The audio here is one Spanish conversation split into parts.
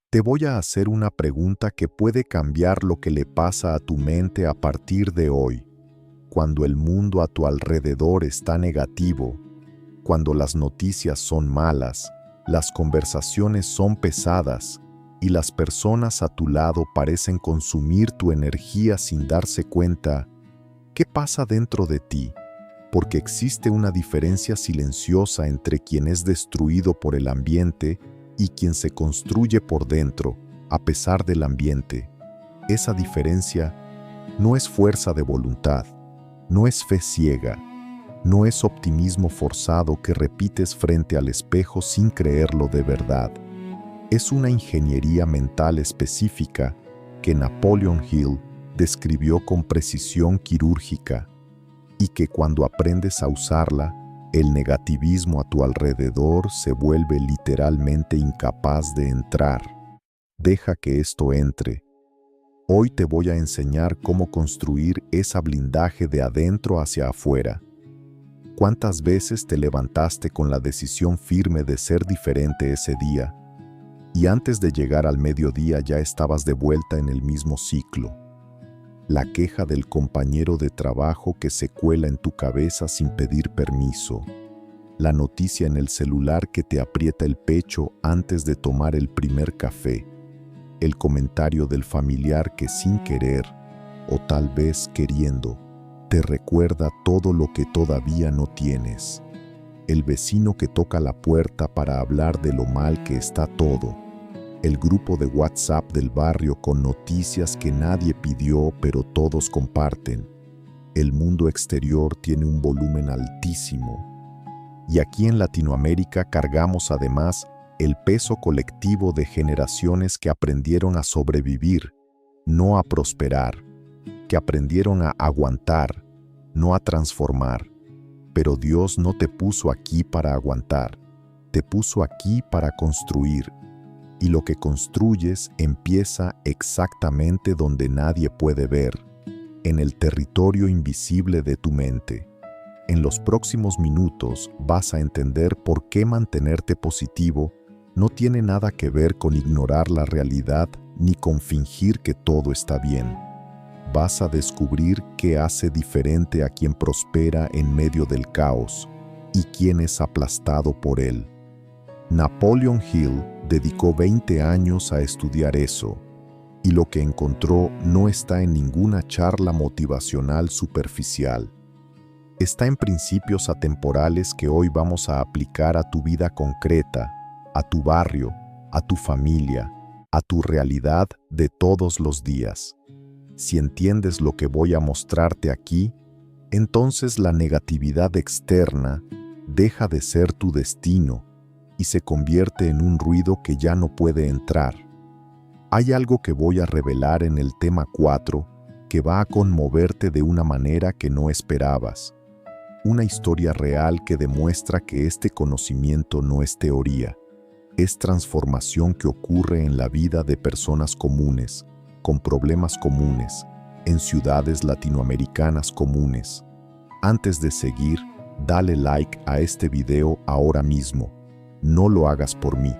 Te voy a hacer una pregunta que puede cambiar lo que le pasa a tu mente a partir de hoy. Cuando el mundo a tu alrededor está negativo, cuando las noticias son malas, las conversaciones son pesadas y las personas a tu lado parecen consumir tu energía sin darse cuenta, ¿qué pasa dentro de ti? Porque existe una diferencia silenciosa entre quien es destruido por el ambiente y quien se construye por dentro, a pesar del ambiente. Esa diferencia no es fuerza de voluntad, no es fe ciega, no es optimismo forzado que repites frente al espejo sin creerlo de verdad. Es una ingeniería mental específica que Napoleon Hill describió con precisión quirúrgica y que cuando aprendes a usarla, el negativismo a tu alrededor se vuelve literalmente incapaz de entrar. Deja que esto entre. Hoy te voy a enseñar cómo construir ese blindaje de adentro hacia afuera. ¿Cuántas veces te levantaste con la decisión firme de ser diferente ese día? Y antes de llegar al mediodía ya estabas de vuelta en el mismo ciclo. La queja del compañero de trabajo que se cuela en tu cabeza sin pedir permiso. La noticia en el celular que te aprieta el pecho antes de tomar el primer café. El comentario del familiar que sin querer, o tal vez queriendo, te recuerda todo lo que todavía no tienes. El vecino que toca la puerta para hablar de lo mal que está todo. El grupo de WhatsApp del barrio con noticias que nadie pidió pero todos comparten. El mundo exterior tiene un volumen altísimo. Y aquí en Latinoamérica cargamos además el peso colectivo de generaciones que aprendieron a sobrevivir, no a prosperar, que aprendieron a aguantar, no a transformar. Pero Dios no te puso aquí para aguantar, te puso aquí para construir. Y lo que construyes empieza exactamente donde nadie puede ver, en el territorio invisible de tu mente. En los próximos minutos vas a entender por qué mantenerte positivo no tiene nada que ver con ignorar la realidad ni con fingir que todo está bien. Vas a descubrir qué hace diferente a quien prospera en medio del caos y quién es aplastado por él. Napoleon Hill dedicó 20 años a estudiar eso, y lo que encontró no está en ninguna charla motivacional superficial. Está en principios atemporales que hoy vamos a aplicar a tu vida concreta, a tu barrio, a tu familia, a tu realidad de todos los días. Si entiendes lo que voy a mostrarte aquí, entonces la negatividad externa deja de ser tu destino y se convierte en un ruido que ya no puede entrar. Hay algo que voy a revelar en el tema 4 que va a conmoverte de una manera que no esperabas. Una historia real que demuestra que este conocimiento no es teoría, es transformación que ocurre en la vida de personas comunes, con problemas comunes, en ciudades latinoamericanas comunes. Antes de seguir, dale like a este video ahora mismo. No lo hagas por mí.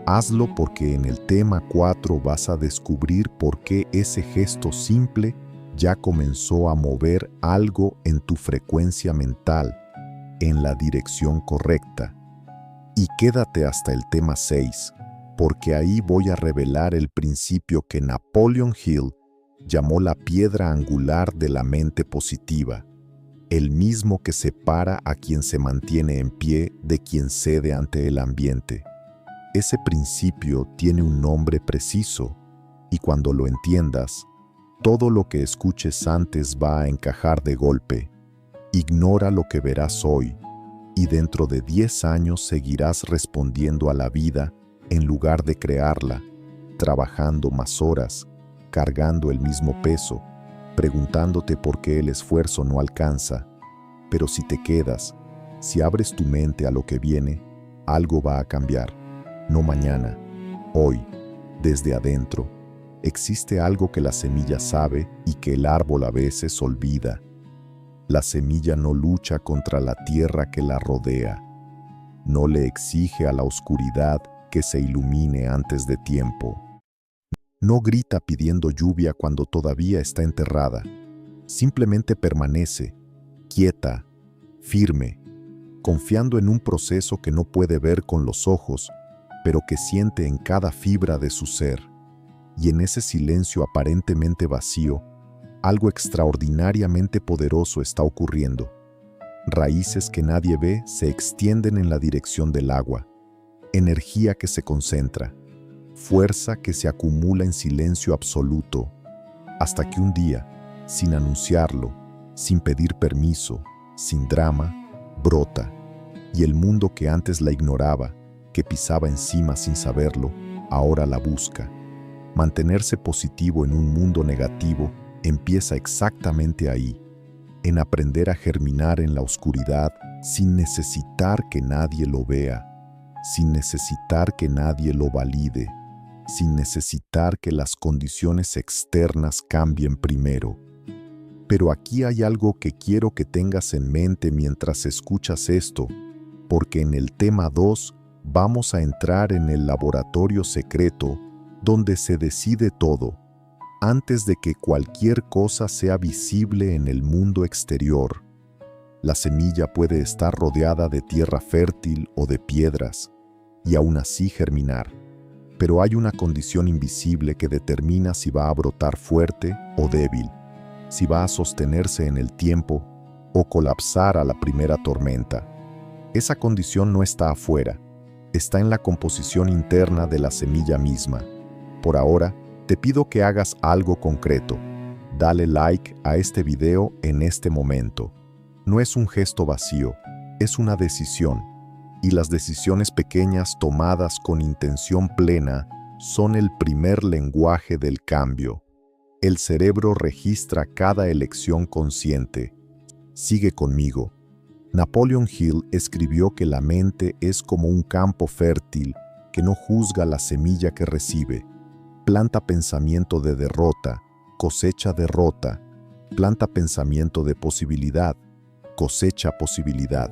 Hazlo porque en el tema 4 vas a descubrir por qué ese gesto simple ya comenzó a mover algo en tu frecuencia mental, en la dirección correcta. Y quédate hasta el tema 6, porque ahí voy a revelar el principio que Napoleon Hill llamó la piedra angular de la mente positiva. El mismo que separa a quien se mantiene en pie de quien cede ante el ambiente. Ese principio tiene un nombre preciso, y cuando lo entiendas, todo lo que escuches antes va a encajar de golpe. Ignora lo que verás hoy, y dentro de 10 años seguirás respondiendo a la vida en lugar de crearla, trabajando más horas, cargando el mismo peso, preguntándote por qué el esfuerzo no alcanza. Pero si te quedas, si abres tu mente a lo que viene, algo va a cambiar. No mañana, hoy, desde adentro. Existe algo que la semilla sabe y que el árbol a veces olvida. La semilla no lucha contra la tierra que la rodea. No le exige a la oscuridad que se ilumine antes de tiempo. No grita pidiendo lluvia cuando todavía está enterrada. Simplemente permanece, quieta, firme, confiando en un proceso que no puede ver con los ojos, pero que siente en cada fibra de su ser. Y en ese silencio aparentemente vacío, algo extraordinariamente poderoso está ocurriendo. Raíces que nadie ve se extienden en la dirección del agua, energía que se concentra, fuerza que se acumula en silencio absoluto, hasta que un día, sin anunciarlo, sin pedir permiso, sin drama, brota, y el mundo que antes la ignoraba, que pisaba encima sin saberlo, ahora la busca. Mantenerse positivo en un mundo negativo empieza exactamente ahí, en aprender a germinar en la oscuridad sin necesitar que nadie lo vea, sin necesitar que nadie lo valide, sin necesitar que las condiciones externas cambien primero. Pero aquí hay algo que quiero que tengas en mente mientras escuchas esto, porque en el tema 2 vamos a entrar en el laboratorio secreto donde se decide todo, antes de que cualquier cosa sea visible en el mundo exterior. La semilla puede estar rodeada de tierra fértil o de piedras, y aún así germinar. Pero hay una condición invisible que determina si va a brotar fuerte o débil, si va a sostenerse en el tiempo o colapsar a la primera tormenta. Esa condición no está afuera, está en la composición interna de la semilla misma. Por ahora, te pido que hagas algo concreto. Dale like a este video en este momento. No es un gesto vacío, es una decisión. Y las decisiones pequeñas tomadas con intención plena son el primer lenguaje del cambio. El cerebro registra cada elección consciente. Sigue conmigo. Napoleon Hill escribió que la mente es como un campo fértil que no juzga la semilla que recibe. Planta pensamiento de derrota, cosecha derrota. Planta pensamiento de posibilidad, cosecha posibilidad.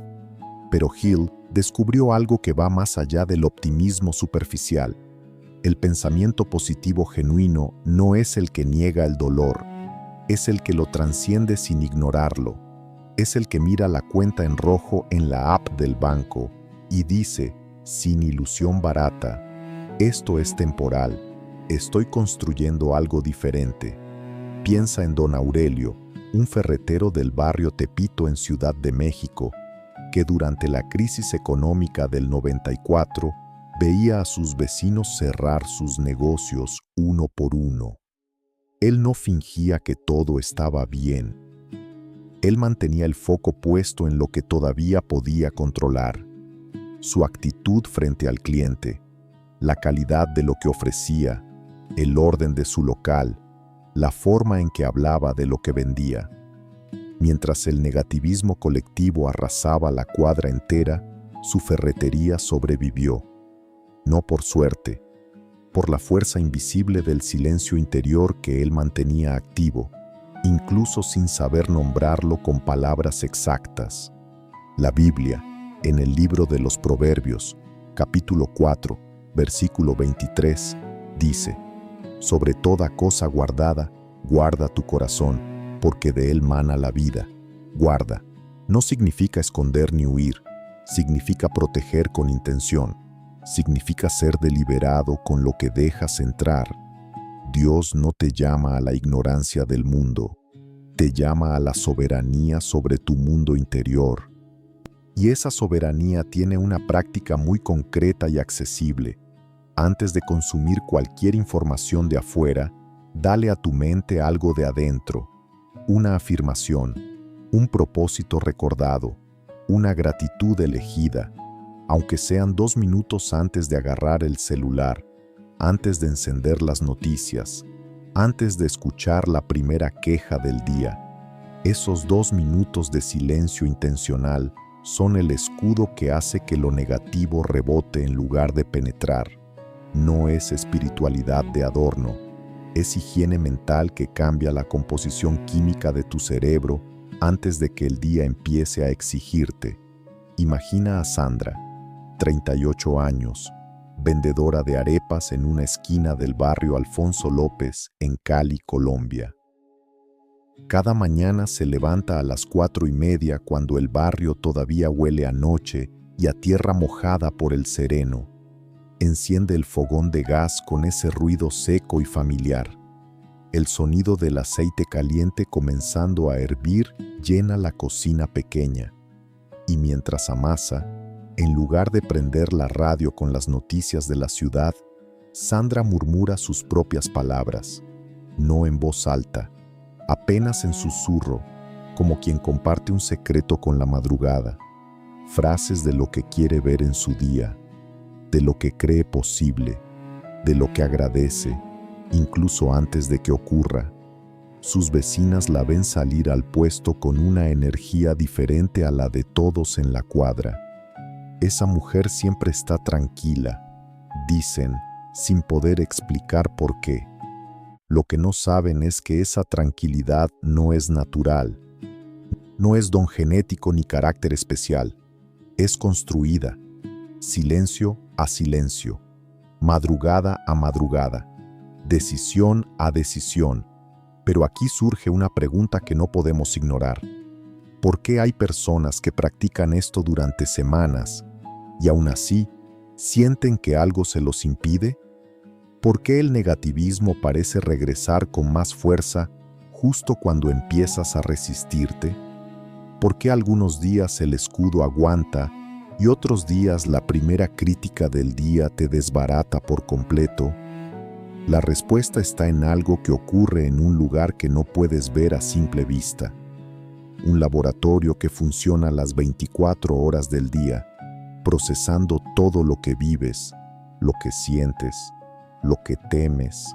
Pero Hill descubrió algo que va más allá del optimismo superficial. El pensamiento positivo genuino no es el que niega el dolor, es el que lo trasciende sin ignorarlo. Es el que mira la cuenta en rojo en la app del banco y dice, sin ilusión barata, esto es temporal, estoy construyendo algo diferente. Piensa en don Aurelio, un ferretero del barrio Tepito en Ciudad de México, que durante la crisis económica del 94 veía a sus vecinos cerrar sus negocios uno por uno. Él no fingía que todo estaba bien. Él mantenía el foco puesto en lo que todavía podía controlar. Su actitud frente al cliente, la calidad de lo que ofrecía, el orden de su local, la forma en que hablaba de lo que vendía. Mientras el negativismo colectivo arrasaba la cuadra entera, su ferretería sobrevivió. No por suerte, por la fuerza invisible del silencio interior que él mantenía activo, incluso sin saber nombrarlo con palabras exactas. La Biblia, en el libro de los Proverbios, capítulo 4, versículo 23, dice: sobre toda cosa guardada, guarda tu corazón, porque de él mana la vida. Guarda no significa esconder ni huir, significa proteger con intención, significa ser deliberado con lo que dejas entrar. Dios no te llama a la ignorancia del mundo, te llama a la soberanía sobre tu mundo interior. Y esa soberanía tiene una práctica muy concreta y accesible. Antes de consumir cualquier información de afuera, dale a tu mente algo de adentro, una afirmación, un propósito recordado, una gratitud elegida, aunque sean 2 minutos antes de agarrar el celular, antes de encender las noticias, antes de escuchar la primera queja del día. Esos 2 minutos de silencio intencional son el escudo que hace que lo negativo rebote en lugar de penetrar. No es espiritualidad de adorno, es higiene mental que cambia la composición química de tu cerebro antes de que el día empiece a exigirte. Imagina a Sandra, 38 años, vendedora de arepas en una esquina del barrio Alfonso López, en Cali, Colombia. Cada mañana se levanta a las 4:30 cuando el barrio todavía huele a noche y a tierra mojada por el sereno. Enciende el fogón de gas con ese ruido seco y familiar. El sonido del aceite caliente comenzando a hervir llena la cocina pequeña. Y mientras amasa, en lugar de prender la radio con las noticias de la ciudad, Sandra murmura sus propias palabras, no en voz alta, apenas en susurro, como quien comparte un secreto con la madrugada, frases de lo que quiere ver en su día, de lo que cree posible, de lo que agradece, incluso antes de que ocurra. Sus vecinas la ven salir al puesto con una energía diferente a la de todos en la cuadra. Esa mujer siempre está tranquila, dicen, sin poder explicar por qué. Lo que no saben es que esa tranquilidad no es natural. No es don genético ni carácter especial. Es construida, silencio a silencio, madrugada a madrugada, decisión a decisión. Pero aquí surge una pregunta que no podemos ignorar. ¿Por qué hay personas que practican esto durante semanas y aún así sienten que algo se los impide? ¿Por qué el negativismo parece regresar con más fuerza justo cuando empiezas a resistirte? ¿Por qué algunos días el escudo aguanta y otros días la primera crítica del día te desbarata por completo? La respuesta está en algo que ocurre en un lugar que no puedes ver a simple vista. Un laboratorio que funciona las 24 horas del día, procesando todo lo que vives, lo que sientes, lo que temes,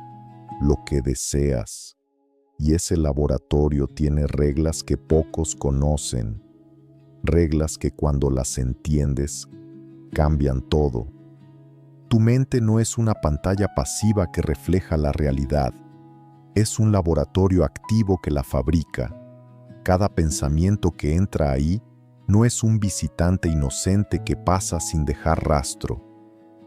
lo que deseas. Y ese laboratorio tiene reglas que pocos conocen, reglas que cuando las entiendes, cambian todo. Tu mente no es una pantalla pasiva que refleja la realidad, es un laboratorio activo que la fabrica. Cada pensamiento que entra ahí no es un visitante inocente que pasa sin dejar rastro.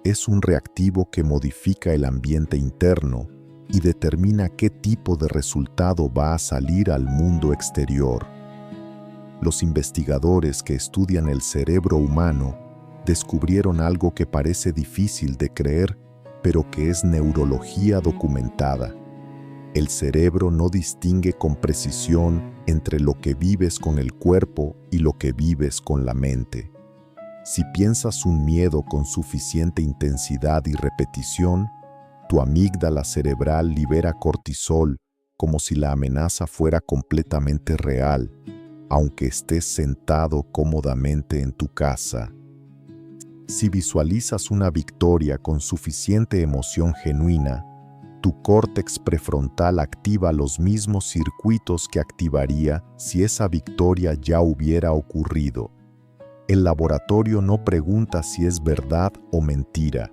Es un reactivo que modifica el ambiente interno y determina qué tipo de resultado va a salir al mundo exterior. Los investigadores que estudian el cerebro humano descubrieron algo que parece difícil de creer, pero que es neurología documentada. El cerebro no distingue con precisión entre lo que vives con el cuerpo y lo que vives con la mente. Si piensas un miedo con suficiente intensidad y repetición, tu amígdala cerebral libera cortisol como si la amenaza fuera completamente real, aunque estés sentado cómodamente en tu casa. Si visualizas una victoria con suficiente emoción genuina, tu córtex prefrontal activa los mismos circuitos que activaría si esa victoria ya hubiera ocurrido. El laboratorio no pregunta si es verdad o mentira.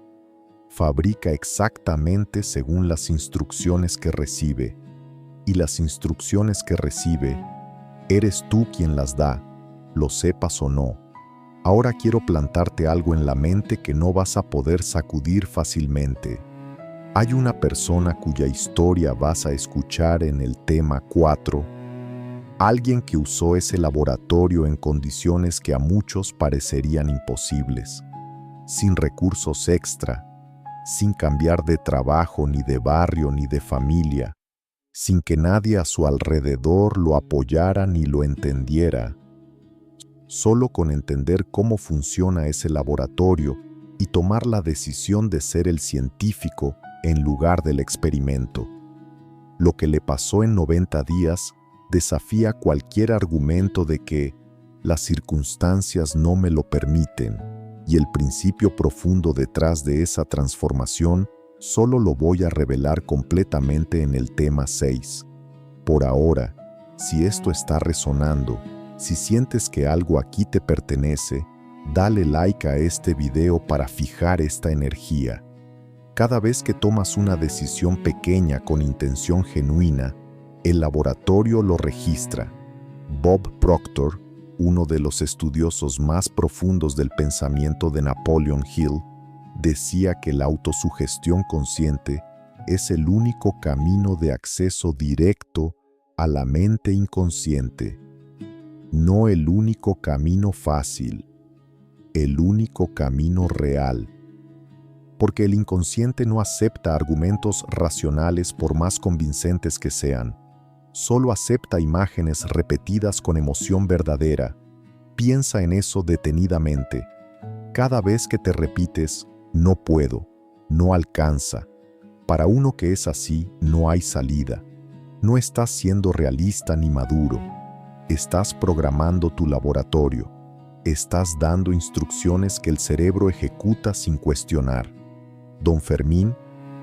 Fabrica exactamente según las instrucciones que recibe. Y las instrucciones que recibe, eres tú quien las da, lo sepas o no. Ahora quiero plantarte algo en la mente que no vas a poder sacudir fácilmente. Hay una persona cuya historia vas a escuchar en el tema 4. Alguien que usó ese laboratorio en condiciones que a muchos parecerían imposibles. Sin recursos extra, sin cambiar de trabajo, ni de barrio, ni de familia, sin que nadie a su alrededor lo apoyara ni lo entendiera. Solo con entender cómo funciona ese laboratorio y tomar la decisión de ser el científico en lugar del experimento. Lo que le pasó en 90 días desafía cualquier argumento de que las circunstancias no me lo permiten y el principio profundo detrás de esa transformación solo lo voy a revelar completamente en el tema 6. Por ahora, si esto está resonando, si sientes que algo aquí te pertenece, dale like a este video para fijar esta energía. Cada vez que tomas una decisión pequeña con intención genuina, el laboratorio lo registra. Bob Proctor, uno de los estudiosos más profundos del pensamiento de Napoleon Hill, decía que la autosugestión consciente es el único camino de acceso directo a la mente inconsciente. No el único camino fácil, el único camino real. Porque el inconsciente no acepta argumentos racionales por más convincentes que sean. Solo acepta imágenes repetidas con emoción verdadera. Piensa en eso detenidamente. Cada vez que te repites, no puedo, no alcanza. Para uno que es así, no hay salida. No estás siendo realista ni maduro. Estás programando tu laboratorio. Estás dando instrucciones que el cerebro ejecuta sin cuestionar. Don Fermín,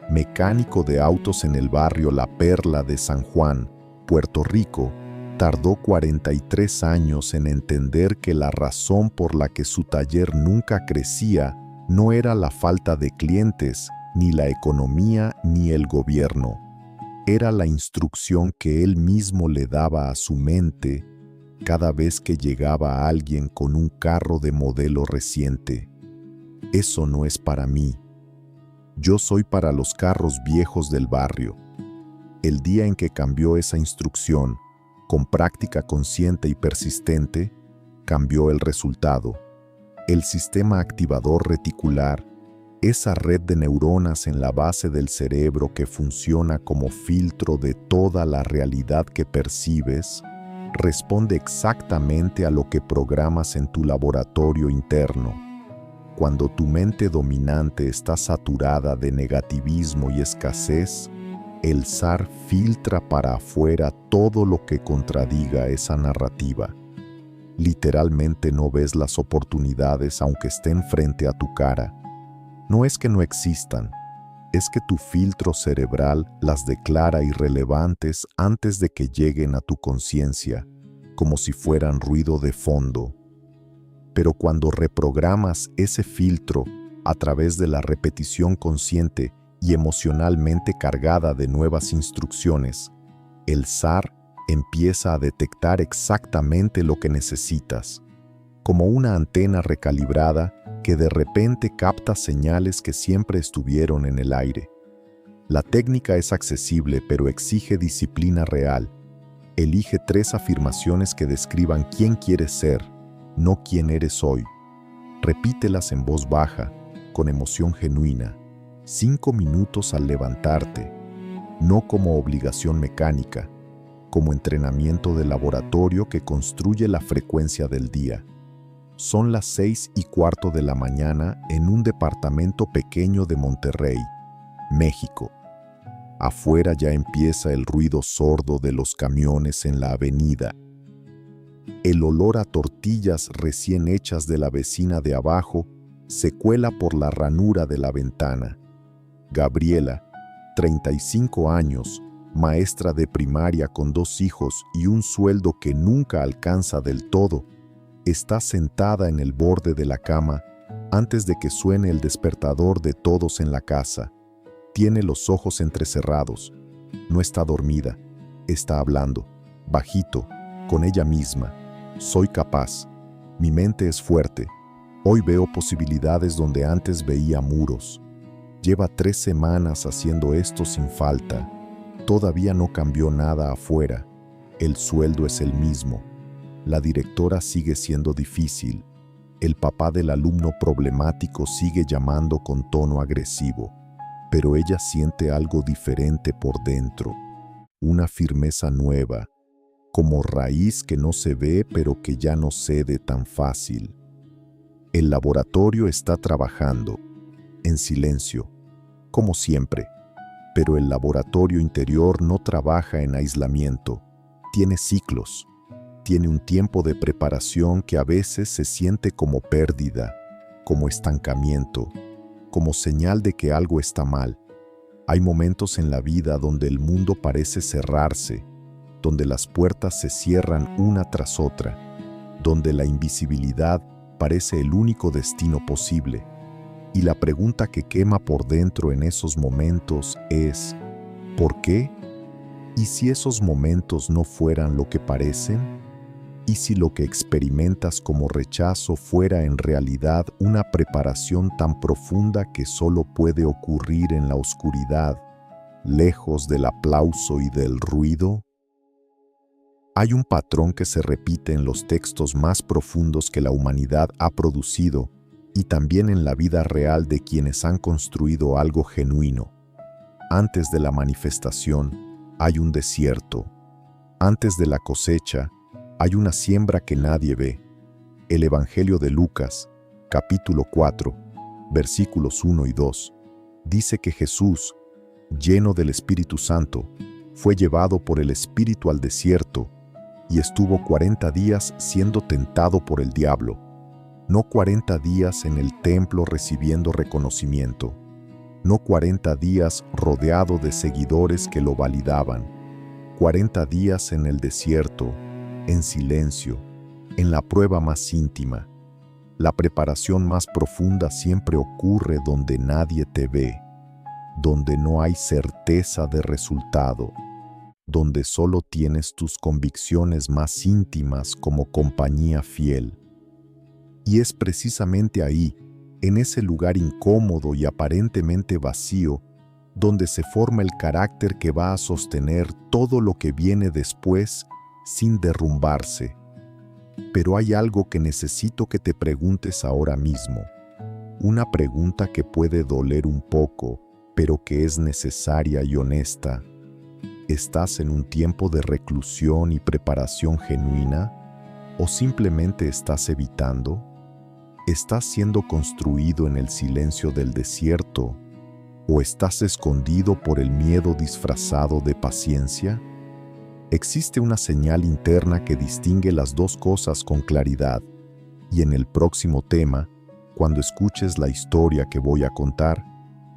mecánico de autos en el barrio La Perla de San Juan, Puerto Rico, tardó 43 años en entender que la razón por la que su taller nunca crecía no era la falta de clientes, ni la economía, ni el gobierno. Era la instrucción que él mismo le daba a su mente cada vez que llegaba alguien con un carro de modelo reciente. Eso no es para mí. Yo soy para los carros viejos del barrio. El día en que cambió esa instrucción, con práctica consciente y persistente, cambió el resultado. El sistema activador reticular, esa red de neuronas en la base del cerebro que funciona como filtro de toda la realidad que percibes, responde exactamente a lo que programas en tu laboratorio interno. Cuando tu mente dominante está saturada de negativismo y escasez, el SAR filtra para afuera todo lo que contradiga esa narrativa. Literalmente no ves las oportunidades aunque estén frente a tu cara. No es que no existan, es que tu filtro cerebral las declara irrelevantes antes de que lleguen a tu conciencia, como si fueran ruido de fondo. Pero cuando reprogramas ese filtro a través de la repetición consciente y emocionalmente cargada de nuevas instrucciones, el SAR empieza a detectar exactamente lo que necesitas, como una antena recalibrada que de repente capta señales que siempre estuvieron en el aire. La técnica es accesible, pero exige disciplina real. Elige 3 afirmaciones que describan quién quieres ser, no quién eres hoy. Repítelas en voz baja, con emoción genuina, 5 minutos al levantarte, no como obligación mecánica, como entrenamiento de laboratorio que construye la frecuencia del día. Son las 6:15 de la mañana en un departamento pequeño de Monterrey, México. Afuera ya empieza el ruido sordo de los camiones en la avenida. El olor a tortillas recién hechas de la vecina de abajo se cuela por la ranura de la ventana. Gabriela, 35 años, maestra de primaria con 2 hijos y un sueldo que nunca alcanza del todo, está sentada en el borde de la cama antes de que suene el despertador de todos en la casa. Tiene los ojos entrecerrados. No está dormida. Está hablando, bajito, con ella misma. Soy capaz. Mi mente es fuerte. Hoy veo posibilidades donde antes veía muros. Lleva 3 semanas haciendo esto sin falta. Todavía no cambió nada afuera. El sueldo es el mismo. La directora sigue siendo difícil. El papá del alumno problemático sigue llamando con tono agresivo. Pero ella siente algo diferente por dentro. Una firmeza nueva, como raíz que no se ve pero que ya no cede tan fácil. El laboratorio está trabajando, en silencio, como siempre, pero el laboratorio interior no trabaja en aislamiento, tiene ciclos, tiene un tiempo de preparación que a veces se siente como pérdida, como estancamiento, como señal de que algo está mal. Hay momentos en la vida donde el mundo parece cerrarse, donde las puertas se cierran una tras otra, donde la invisibilidad parece el único destino posible. Y la pregunta que quema por dentro en esos momentos es, ¿por qué? ¿Y si esos momentos no fueran lo que parecen? ¿Y si lo que experimentas como rechazo fuera en realidad una preparación tan profunda que solo puede ocurrir en la oscuridad, lejos del aplauso y del ruido? Hay un patrón que se repite en los textos más profundos que la humanidad ha producido y también en la vida real de quienes han construido algo genuino. Antes de la manifestación, hay un desierto. Antes de la cosecha, hay una siembra que nadie ve. El Evangelio de Lucas, capítulo 4, versículos 1 y 2, dice que Jesús, lleno del Espíritu Santo, fue llevado por el Espíritu al desierto y estuvo 40 días siendo tentado por el diablo. No 40 días en el templo recibiendo reconocimiento, no 40 días rodeado de seguidores que lo validaban, 40 días en el desierto, en silencio, en la prueba más íntima. La preparación más profunda siempre ocurre donde nadie te ve, donde no hay certeza de resultado, donde solo tienes tus convicciones más íntimas como compañía fiel. Y es precisamente ahí, en ese lugar incómodo y aparentemente vacío, donde se forma el carácter que va a sostener todo lo que viene después sin derrumbarse. Pero hay algo que necesito que te preguntes ahora mismo. Una pregunta que puede doler un poco, pero que es necesaria y honesta. ¿Estás en un tiempo de reclusión y preparación genuina? ¿O simplemente estás evitando? ¿Estás siendo construido en el silencio del desierto? ¿O estás escondido por el miedo disfrazado de paciencia? Existe una señal interna que distingue las dos cosas con claridad, y en el próximo tema, cuando escuches la historia que voy a contar,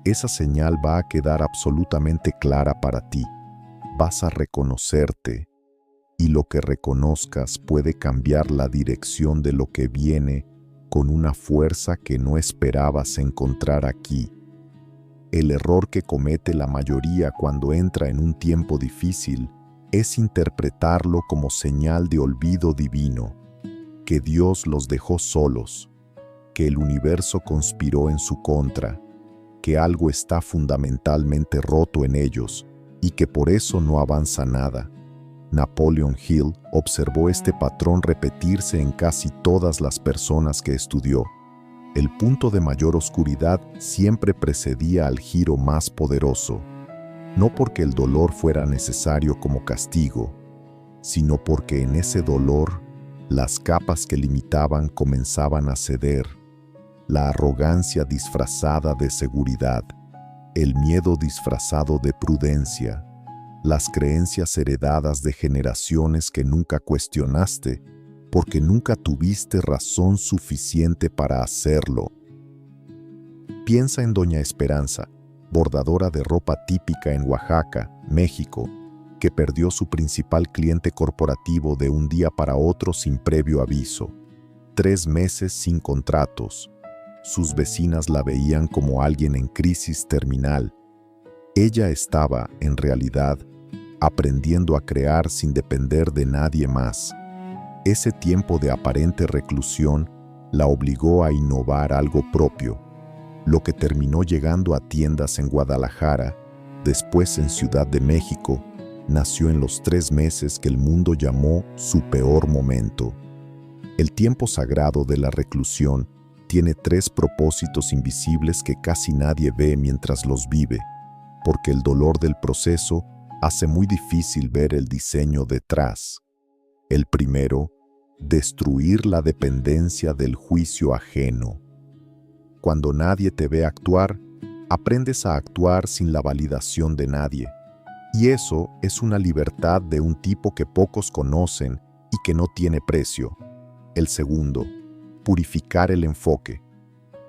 esa señal va a quedar absolutamente clara para ti. Vas a reconocerte, y lo que reconozcas puede cambiar la dirección de lo que viene con una fuerza que no esperabas encontrar aquí. El error que comete la mayoría cuando entra en un tiempo difícil es interpretarlo como señal de olvido divino, que Dios los dejó solos, que el universo conspiró en su contra, que algo está fundamentalmente roto en ellos y que por eso no avanza nada. Napoleon Hill observó este patrón repetirse en casi todas las personas que estudió. El punto de mayor oscuridad siempre precedía al giro más poderoso, no porque el dolor fuera necesario como castigo, sino porque en ese dolor las capas que limitaban comenzaban a ceder, la arrogancia disfrazada de seguridad, el miedo disfrazado de prudencia, las creencias heredadas de generaciones que nunca cuestionaste porque nunca tuviste razón suficiente para hacerlo. Piensa en Doña Esperanza, bordadora de ropa típica en Oaxaca, México, que perdió su principal cliente corporativo de un día para otro sin previo aviso. 3 meses sin contratos. Sus vecinas la veían como alguien en crisis terminal. Ella estaba, en realidad, aprendiendo a crear sin depender de nadie más. Ese tiempo de aparente reclusión la obligó a innovar algo propio, lo que terminó llegando a tiendas en Guadalajara, después en Ciudad de México, nació en los 3 meses que el mundo llamó su peor momento. El tiempo sagrado de la reclusión tiene 3 propósitos invisibles que casi nadie ve mientras los vive, porque el dolor del proceso hace muy difícil ver el diseño detrás. El primero, destruir la dependencia del juicio ajeno. Cuando nadie te ve actuar, aprendes a actuar sin la validación de nadie. Y eso es una libertad de un tipo que pocos conocen y que no tiene precio. El segundo, purificar el enfoque.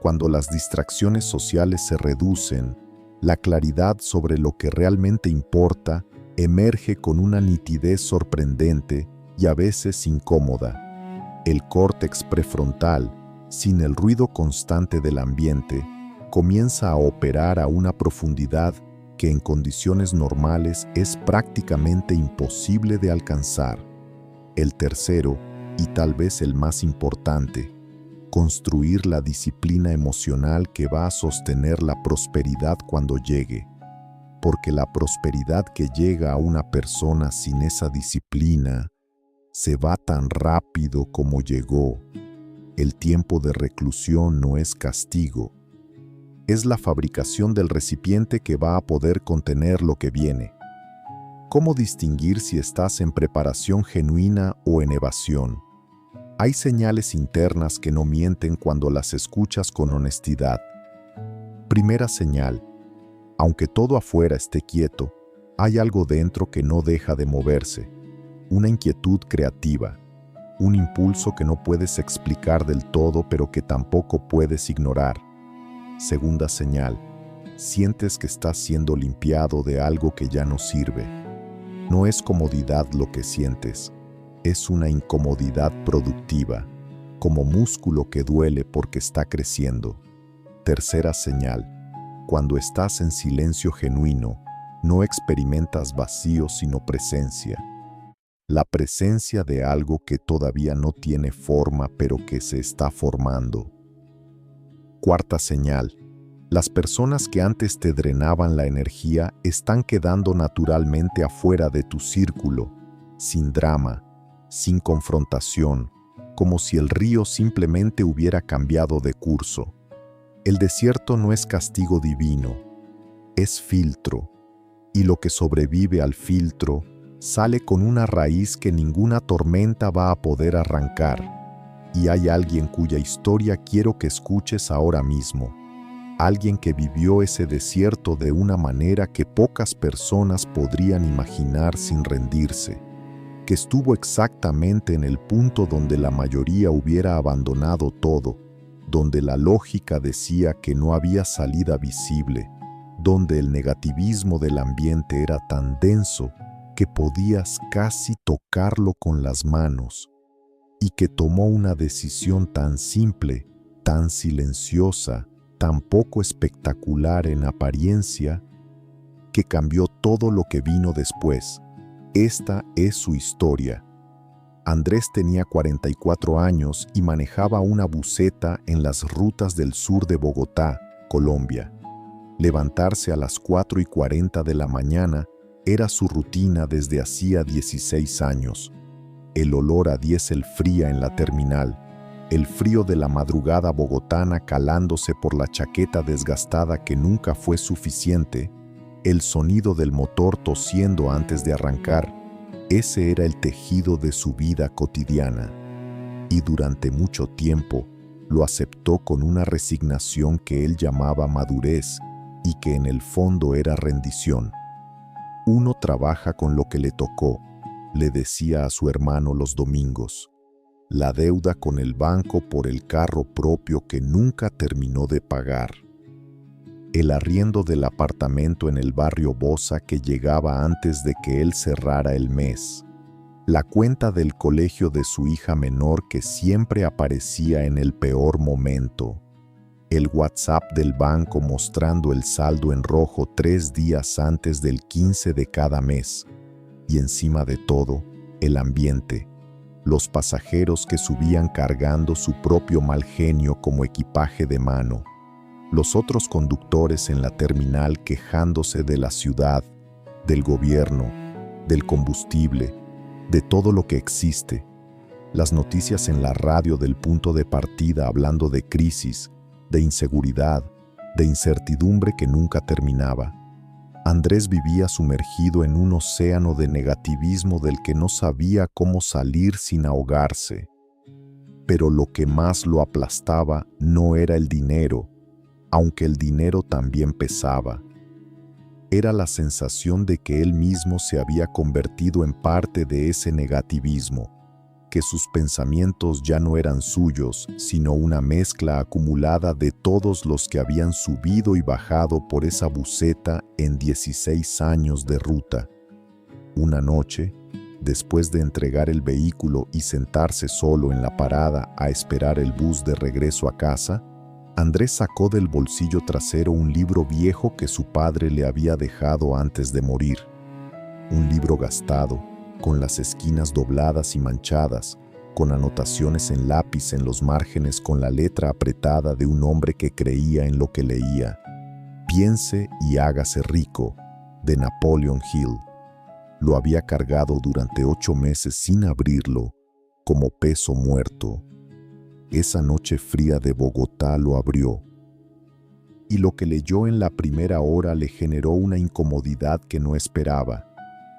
Cuando las distracciones sociales se reducen, la claridad sobre lo que realmente importa emerge con una nitidez sorprendente y a veces incómoda. El córtex prefrontal, sin el ruido constante del ambiente, comienza a operar a una profundidad que en condiciones normales es prácticamente imposible de alcanzar. El tercero, y tal vez el más importante, construir la disciplina emocional que va a sostener la prosperidad cuando llegue. Porque la prosperidad que llega a una persona sin esa disciplina se va tan rápido como llegó. El tiempo de reclusión no es castigo. Es la fabricación del recipiente que va a poder contener lo que viene. ¿Cómo distinguir si estás en preparación genuina o en evasión? Hay señales internas que no mienten cuando las escuchas con honestidad. Primera señal: aunque todo afuera esté quieto, hay algo dentro que no deja de moverse. Una inquietud creativa, un impulso que no puedes explicar del todo, pero que tampoco puedes ignorar. Segunda señal: sientes que estás siendo limpiado de algo que ya no sirve. No es comodidad lo que sientes, es una incomodidad productiva, como músculo que duele porque está creciendo. Tercera señal: cuando estás en silencio genuino, no experimentas vacío sino presencia. La presencia de algo que todavía no tiene forma pero que se está formando. Cuarta señal: las personas que antes te drenaban la energía están quedando naturalmente afuera de tu círculo, sin drama, sin confrontación, como si el río simplemente hubiera cambiado de curso. El desierto no es castigo divino, es filtro, y lo que sobrevive al filtro sale con una raíz que ninguna tormenta va a poder arrancar. Y hay alguien cuya historia quiero que escuches ahora mismo. Alguien que vivió ese desierto de una manera que pocas personas podrían imaginar sin rendirse, que estuvo exactamente en el punto donde la mayoría hubiera abandonado todo, donde la lógica decía que no había salida visible, donde el negativismo del ambiente era tan denso que podías casi tocarlo con las manos, y que tomó una decisión tan simple, tan silenciosa, tan poco espectacular en apariencia, que cambió todo lo que vino después. Esta es su historia. Andrés tenía 44 años y manejaba una buseta en las rutas del sur de Bogotá, Colombia. Levantarse a las 4:40 de la mañana era su rutina desde hacía 16 años. El olor a diésel fría en la terminal, el frío de la madrugada bogotana calándose por la chaqueta desgastada que nunca fue suficiente, el sonido del motor tosiendo antes de arrancar, ese era el tejido de su vida cotidiana. Y durante mucho tiempo lo aceptó con una resignación que él llamaba madurez y que en el fondo era rendición. Uno trabaja con lo que le tocó, le decía a su hermano los domingos. La deuda con el banco por el carro propio que nunca terminó de pagar. El arriendo del apartamento en el barrio Bosa que llegaba antes de que él cerrara el mes. La cuenta del colegio de su hija menor que siempre aparecía en el peor momento. El WhatsApp del banco mostrando el saldo en rojo 3 días antes del 15 de cada mes. Y encima de todo, el ambiente. Los pasajeros que subían cargando su propio mal genio como equipaje de mano. Los otros conductores en la terminal quejándose de la ciudad, del gobierno, del combustible, de todo lo que existe. Las noticias en la radio del punto de partida hablando de crisis, de inseguridad, de incertidumbre que nunca terminaba. Andrés vivía sumergido en un océano de negativismo del que no sabía cómo salir sin ahogarse. Pero lo que más lo aplastaba no era el dinero, aunque el dinero también pesaba. Era la sensación de que él mismo se había convertido en parte de ese negativismo, que sus pensamientos ya no eran suyos, sino una mezcla acumulada de todos los que habían subido y bajado por esa buseta en 16 años de ruta. Una noche, después de entregar el vehículo y sentarse solo en la parada a esperar el bus de regreso a casa, Andrés sacó del bolsillo trasero un libro viejo que su padre le había dejado antes de morir. Un libro gastado, con las esquinas dobladas y manchadas, con anotaciones en lápiz en los márgenes con la letra apretada de un hombre que creía en lo que leía. Piense y hágase rico, de Napoleon Hill. Lo había cargado durante 8 meses sin abrirlo, como peso muerto. Esa noche fría de Bogotá lo abrió. Y lo que leyó en la primera hora le generó una incomodidad que no esperaba,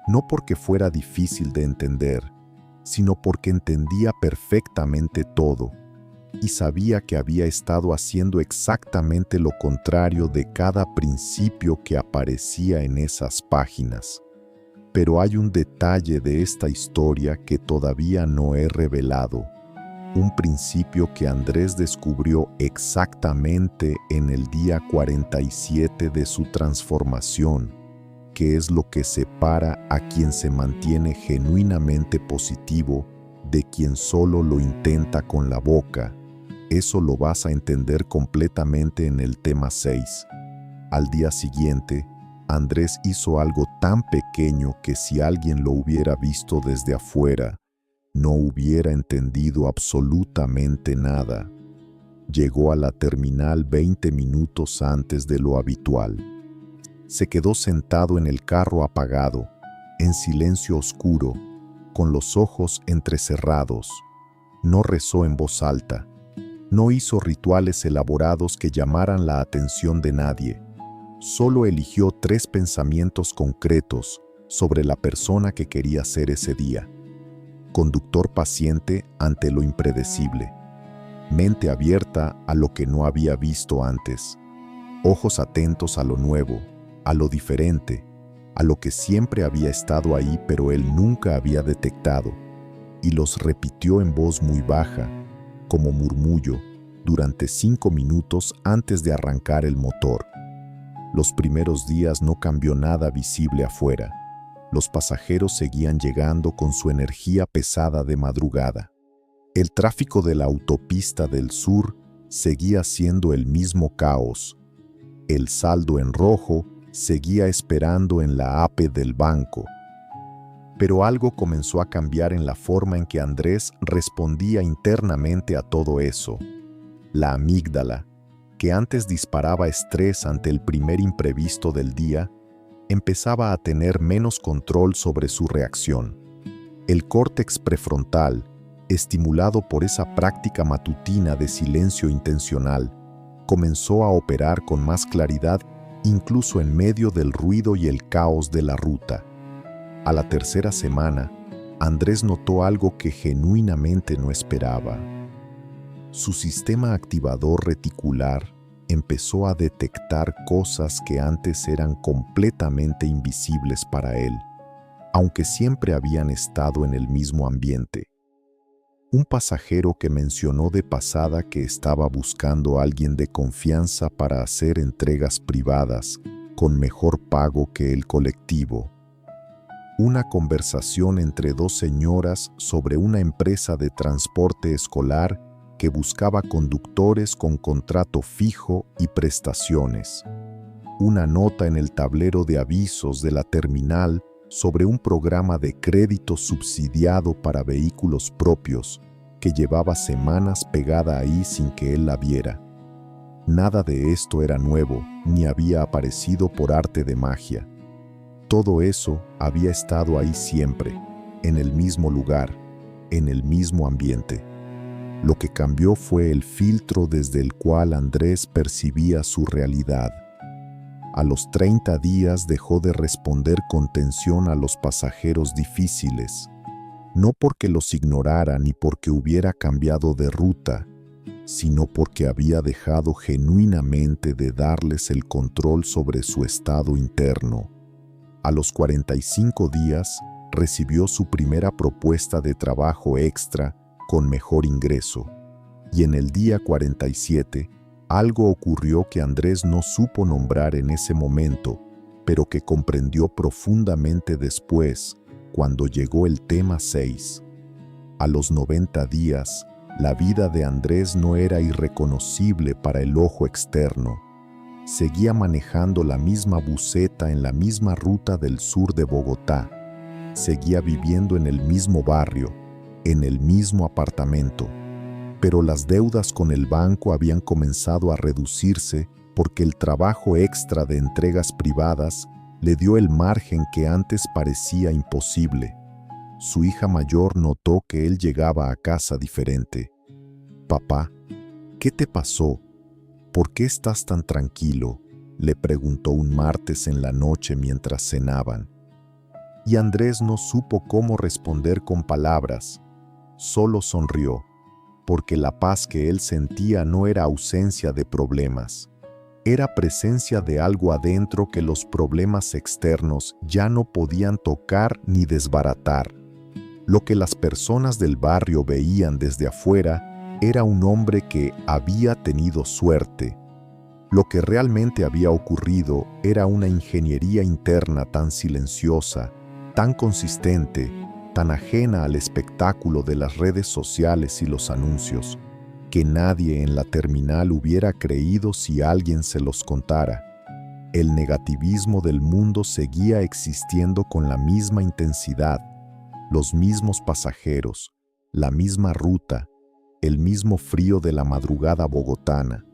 no porque fuera difícil de entender, sino porque entendía perfectamente todo y sabía que había estado haciendo exactamente lo contrario de cada principio que aparecía en esas páginas. Pero hay un detalle de esta historia que todavía no he revelado, un principio que Andrés descubrió exactamente en el día 47 de su transformación, que es lo que separa a quien se mantiene genuinamente positivo de quien solo lo intenta con la boca. Eso lo vas a entender completamente en el tema 6. Al día siguiente, Andrés hizo algo tan pequeño que si alguien lo hubiera visto desde afuera, no hubiera entendido absolutamente nada. Llegó a la terminal 20 minutos antes de lo habitual. Se quedó sentado en el carro apagado, en silencio oscuro, con los ojos entrecerrados. No rezó en voz alta. No hizo rituales elaborados que llamaran la atención de nadie. Solo eligió 3 pensamientos concretos sobre la persona que quería ser ese día. Conductor paciente ante lo impredecible. Mente abierta a lo que no había visto antes. Ojos atentos a lo nuevo, a lo diferente, a lo que siempre había estado ahí pero él nunca había detectado. Y los repitió en voz muy baja, como murmullo, durante 5 minutos antes de arrancar el motor. Los primeros días no cambió nada visible afuera. Los pasajeros seguían llegando con su energía pesada de madrugada. El tráfico de la autopista del sur seguía siendo el mismo caos. El saldo en rojo seguía esperando en la APE del banco. Pero algo comenzó a cambiar en la forma en que Andrés respondía internamente a todo eso. La amígdala, que antes disparaba estrés ante el primer imprevisto del día, empezaba a tener menos control sobre su reacción. El córtex prefrontal, estimulado por esa práctica matutina de silencio intencional, comenzó a operar con más claridad incluso en medio del ruido y el caos de la ruta. A la tercera semana, Andrés notó algo que genuinamente no esperaba. Su sistema activador reticular empezó a detectar cosas que antes eran completamente invisibles para él, aunque siempre habían estado en el mismo ambiente. Un pasajero que mencionó de pasada que estaba buscando a alguien de confianza para hacer entregas privadas con mejor pago que el colectivo. Una conversación entre 2 señoras sobre una empresa de transporte escolar que buscaba conductores con contrato fijo y prestaciones. Una nota en el tablero de avisos de la terminal sobre un programa de crédito subsidiado para vehículos propios que llevaba semanas pegada ahí sin que él la viera. Nada de esto era nuevo ni había aparecido por arte de magia. Todo eso había estado ahí siempre, en el mismo lugar, en el mismo ambiente. Lo que cambió fue el filtro desde el cual Andrés percibía su realidad. A los 30 días dejó de responder con tensión a los pasajeros difíciles, no porque los ignorara ni porque hubiera cambiado de ruta, sino porque había dejado genuinamente de darles el control sobre su estado interno. A los 45 días recibió su primera propuesta de trabajo extra con mejor ingreso, y en el día 47 algo ocurrió que Andrés no supo nombrar en ese momento, pero que comprendió profundamente después, cuando llegó el tema 6. A los 90 días, la vida de Andrés no era irreconocible para el ojo externo. Seguía manejando la misma buseta en la misma ruta del sur de Bogotá. Seguía viviendo en el mismo barrio, en el mismo apartamento, pero las deudas con el banco habían comenzado a reducirse porque el trabajo extra de entregas privadas le dio el margen que antes parecía imposible. Su hija mayor notó que él llegaba a casa diferente. «Papá, ¿qué te pasó? ¿Por qué estás tan tranquilo?», le preguntó un martes en la noche mientras cenaban. Y Andrés no supo cómo responder con palabras. Solo sonrió, porque la paz que él sentía no era ausencia de problemas. Era presencia de algo adentro que los problemas externos ya no podían tocar ni desbaratar. Lo que las personas del barrio veían desde afuera era un hombre que había tenido suerte. Lo que realmente había ocurrido era una ingeniería interna tan silenciosa, tan consistente, tan ajena al espectáculo de las redes sociales y los anuncios, que nadie en la terminal hubiera creído si alguien se los contara. El negativismo del mundo seguía existiendo con la misma intensidad, los mismos pasajeros, la misma ruta, el mismo frío de la madrugada bogotana,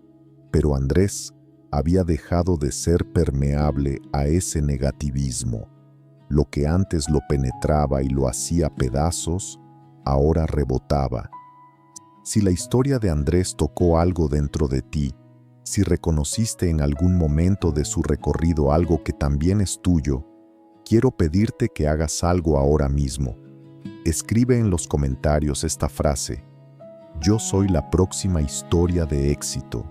pero Andrés había dejado de ser permeable a ese negativismo. Lo que antes lo penetraba y lo hacía pedazos, ahora rebotaba. Si la historia de Andrés tocó algo dentro de ti, si reconociste en algún momento de su recorrido algo que también es tuyo, quiero pedirte que hagas algo ahora mismo. Escribe en los comentarios esta frase: «Yo soy la próxima historia de éxito».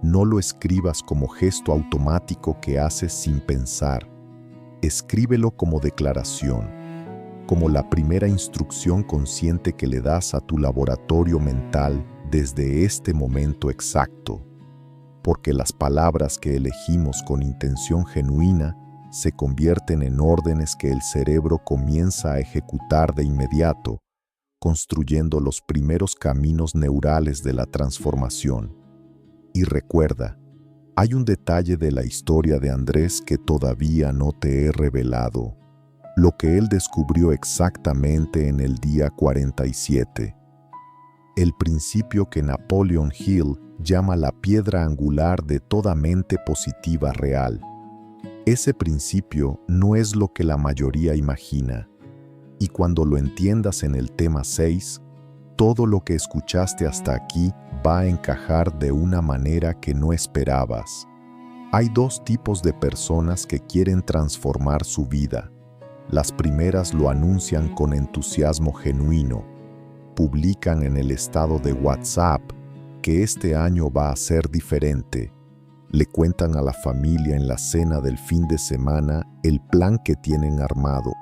No lo escribas como gesto automático que haces sin pensar. Escríbelo como declaración, como la primera instrucción consciente que le das a tu laboratorio mental desde este momento exacto. Porque las palabras que elegimos con intención genuina se convierten en órdenes que el cerebro comienza a ejecutar de inmediato, construyendo los primeros caminos neurales de la transformación. Y recuerda, hay un detalle de la historia de Andrés que todavía no te he revelado, lo que él descubrió exactamente en el día 47. El principio que Napoleon Hill llama la piedra angular de toda mente positiva real. Ese principio no es lo que la mayoría imagina, y cuando lo entiendas en el tema 6, todo lo que escuchaste hasta aquí va a encajar de una manera que no esperabas. Hay dos tipos de personas que quieren transformar su vida. Las primeras lo anuncian con entusiasmo genuino. Publican en el estado de WhatsApp que este año va a ser diferente. Le cuentan a la familia en la cena del fin de semana el plan que tienen armado.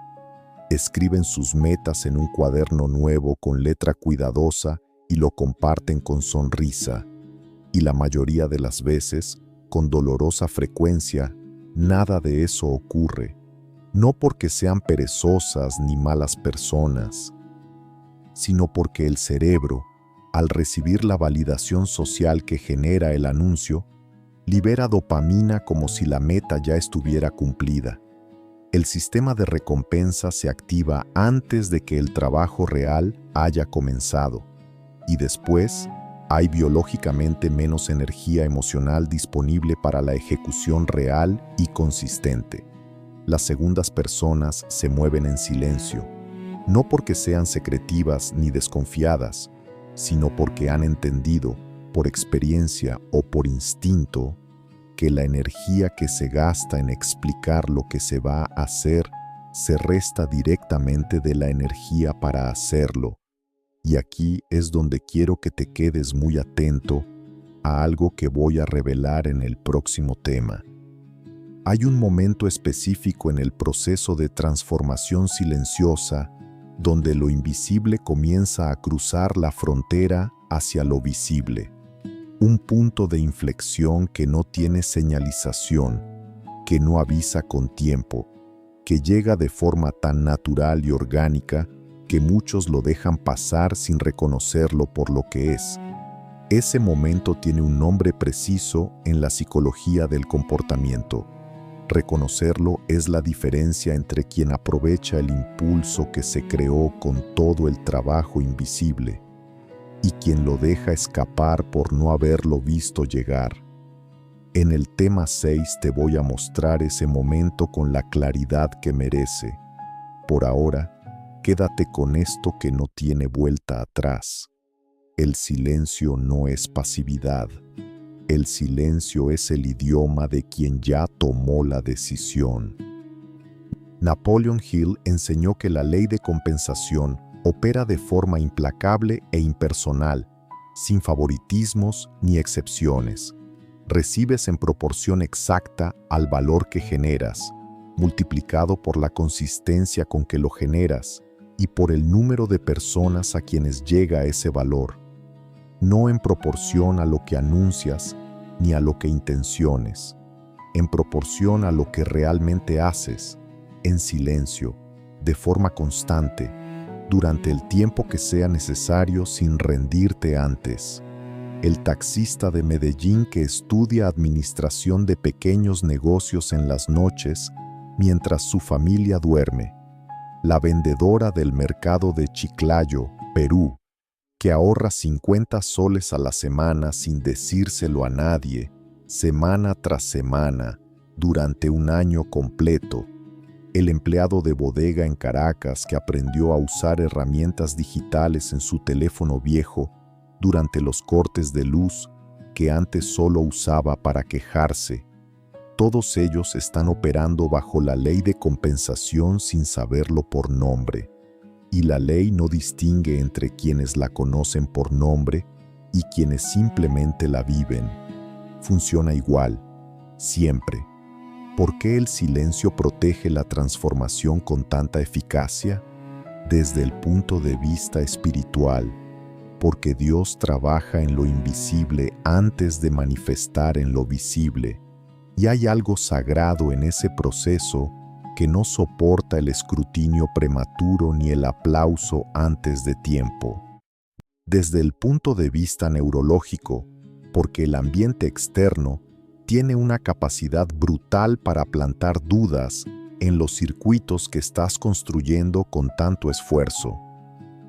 Escriben sus metas en un cuaderno nuevo con letra cuidadosa y lo comparten con sonrisa. Y la mayoría de las veces, con dolorosa frecuencia, nada de eso ocurre. No porque sean perezosas ni malas personas, sino porque el cerebro, al recibir la validación social que genera el anuncio, libera dopamina como si la meta ya estuviera cumplida. El sistema de recompensa se activa antes de que el trabajo real haya comenzado, y después hay biológicamente menos energía emocional disponible para la ejecución real y consistente. Las segundas personas se mueven en silencio, no porque sean secretivas ni desconfiadas, sino porque han entendido, por experiencia o por instinto, que la energía que se gasta en explicar lo que se va a hacer se resta directamente de la energía para hacerlo. Y aquí es donde quiero que te quedes muy atento a algo que voy a revelar en el próximo tema. Hay un momento específico en el proceso de transformación silenciosa donde lo invisible comienza a cruzar la frontera hacia lo visible. Un punto de inflexión que no tiene señalización, que no avisa con tiempo, que llega de forma tan natural y orgánica que muchos lo dejan pasar sin reconocerlo por lo que es. Ese momento tiene un nombre preciso en la psicología del comportamiento: Reconocerlo es la diferencia entre quien aprovecha el impulso que se creó con todo el trabajo invisible y quien lo deja escapar por no haberlo visto llegar. En el tema 6 te voy a mostrar ese momento con la claridad que merece. Por ahora, quédate con esto que no tiene vuelta atrás. El silencio no es pasividad. El silencio es el idioma de quien ya tomó la decisión. Napoleon Hill enseñó que la ley de compensación opera de forma implacable e impersonal, sin favoritismos ni excepciones. Recibes en proporción exacta al valor que generas, multiplicado por la consistencia con que lo generas y por el número de personas a quienes llega ese valor, no en proporción a lo que anuncias ni a lo que intenciones, en proporción a lo que realmente haces, en silencio, de forma constante, durante el tiempo que sea necesario sin rendirte antes. El taxista de Medellín que estudia administración de pequeños negocios en las noches mientras su familia duerme. La vendedora del mercado de Chiclayo, Perú, que ahorra 50 soles a la semana sin decírselo a nadie, semana tras semana, durante un año completo. El empleado de bodega en Caracas que aprendió a usar herramientas digitales en su teléfono viejo durante los cortes de luz que antes solo usaba para quejarse. Todos ellos están operando bajo la ley de compensación sin saberlo por nombre. Y la ley no distingue entre quienes la conocen por nombre y quienes simplemente la viven. Funciona igual, siempre. ¿Por qué el silencio protege la transformación con tanta eficacia? Desde el punto de vista espiritual, porque Dios trabaja en lo invisible antes de manifestar en lo visible, y hay algo sagrado en ese proceso que no soporta el escrutinio prematuro ni el aplauso antes de tiempo. Desde el punto de vista neurológico, porque el ambiente externo tiene una capacidad brutal para plantar dudas en los circuitos que estás construyendo con tanto esfuerzo.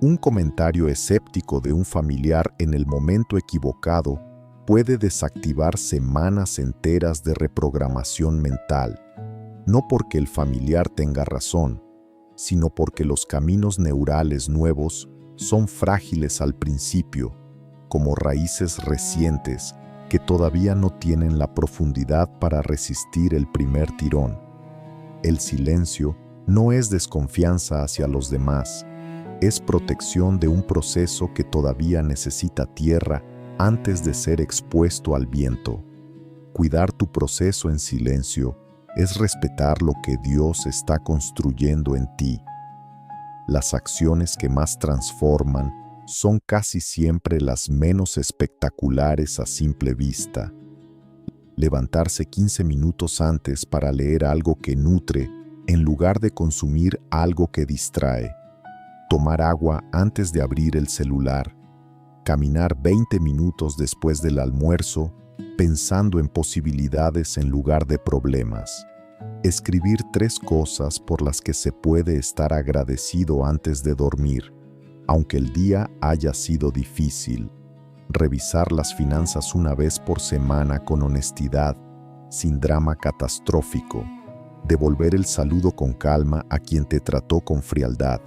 Un comentario escéptico de un familiar en el momento equivocado puede desactivar semanas enteras de reprogramación mental, no porque el familiar tenga razón, sino porque los caminos neurales nuevos son frágiles al principio, como raíces recientes que todavía no tienen la profundidad para resistir el primer tirón. El silencio no es desconfianza hacia los demás, es protección de un proceso que todavía necesita tierra antes de ser expuesto al viento. Cuidar tu proceso en silencio es respetar lo que Dios está construyendo en ti. Las acciones que más transforman son casi siempre las menos espectaculares a simple vista. Levantarse 15 minutos antes para leer algo que nutre en lugar de consumir algo que distrae. Tomar agua antes de abrir el celular. Caminar 20 minutos después del almuerzo pensando en posibilidades en lugar de problemas. Escribir 3 cosas por las que se puede estar agradecido antes de dormir, aunque el día haya sido difícil. Revisar las finanzas una vez por semana con honestidad, sin drama catastrófico. Devolver el saludo con calma a quien te trató con frialdad.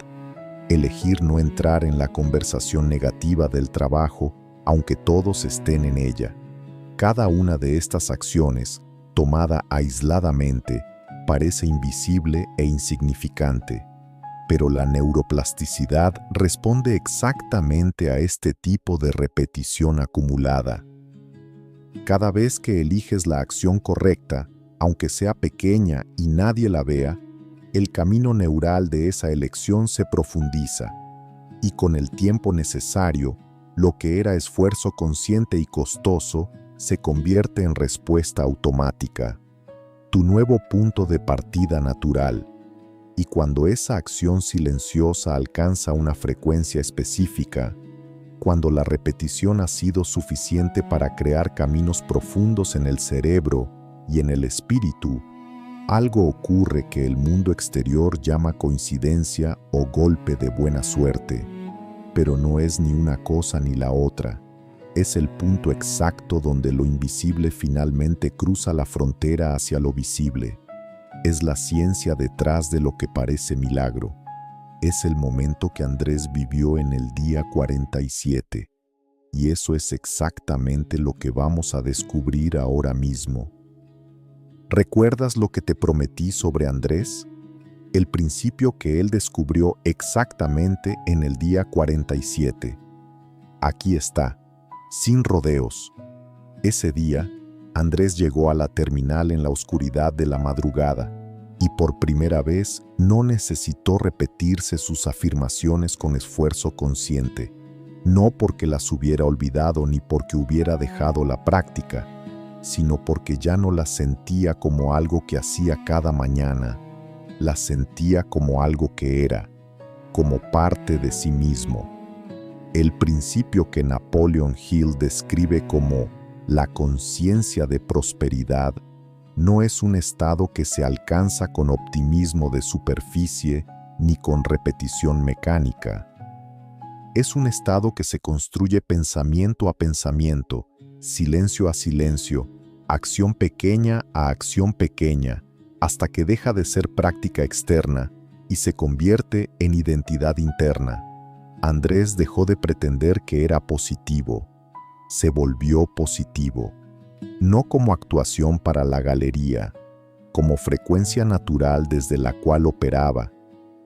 Elegir no entrar en la conversación negativa del trabajo, aunque todos estén en ella. Cada una de estas acciones, tomada aisladamente, parece invisible e insignificante, pero la neuroplasticidad responde exactamente a este tipo de repetición acumulada. Cada vez que eliges la acción correcta, aunque sea pequeña y nadie la vea, el camino neural de esa elección se profundiza, y con el tiempo necesario, lo que era esfuerzo consciente y costoso se convierte en respuesta automática, tu nuevo punto de partida natural. Y cuando esa acción silenciosa alcanza una frecuencia específica, cuando la repetición ha sido suficiente para crear caminos profundos en el cerebro y en el espíritu, Algo ocurre que el mundo exterior llama coincidencia o golpe de buena suerte, pero no es ni una cosa ni la otra. Es el punto exacto donde lo invisible finalmente cruza la frontera hacia lo visible. Es la ciencia detrás de lo que parece milagro. Es el momento que Andrés vivió en el día 47. Y eso es exactamente lo que vamos a descubrir ahora mismo. ¿Recuerdas lo que te prometí sobre Andrés? El principio que él descubrió exactamente en el día 47. Aquí está, sin rodeos. Ese día, Andrés llegó a la terminal en la oscuridad de la madrugada y por primera vez no necesitó repetirse sus afirmaciones con esfuerzo consciente, no porque las hubiera olvidado ni porque hubiera dejado la práctica, sino porque ya no las sentía como algo que hacía cada mañana, las sentía como algo que era, como parte de sí mismo. El principio que Napoleon Hill describe como la conciencia de prosperidad no es un estado que se alcanza con optimismo de superficie ni con repetición mecánica. Es un estado que se construye pensamiento a pensamiento, silencio a silencio, acción pequeña a acción pequeña, hasta que deja de ser práctica externa y se convierte en identidad interna. Andrés dejó de pretender que era positivo. Se volvió positivo, no como actuación para la galería, como frecuencia natural desde la cual operaba,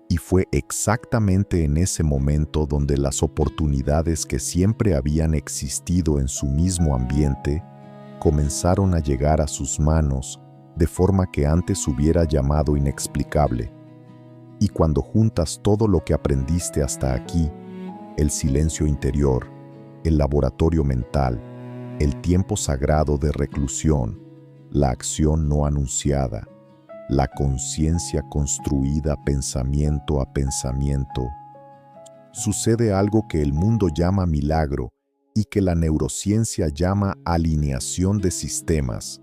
y fue exactamente en ese momento donde las oportunidades que siempre habían existido en su mismo ambiente comenzaron a llegar a sus manos de forma que antes hubiera llamado inexplicable. Y cuando juntas todo lo que aprendiste hasta aquí, el silencio interior, el laboratorio mental, el tiempo sagrado de reclusión, la acción no anunciada, la conciencia construida pensamiento a pensamiento, sucede algo que el mundo llama milagro y que la neurociencia llama alineación de sistemas.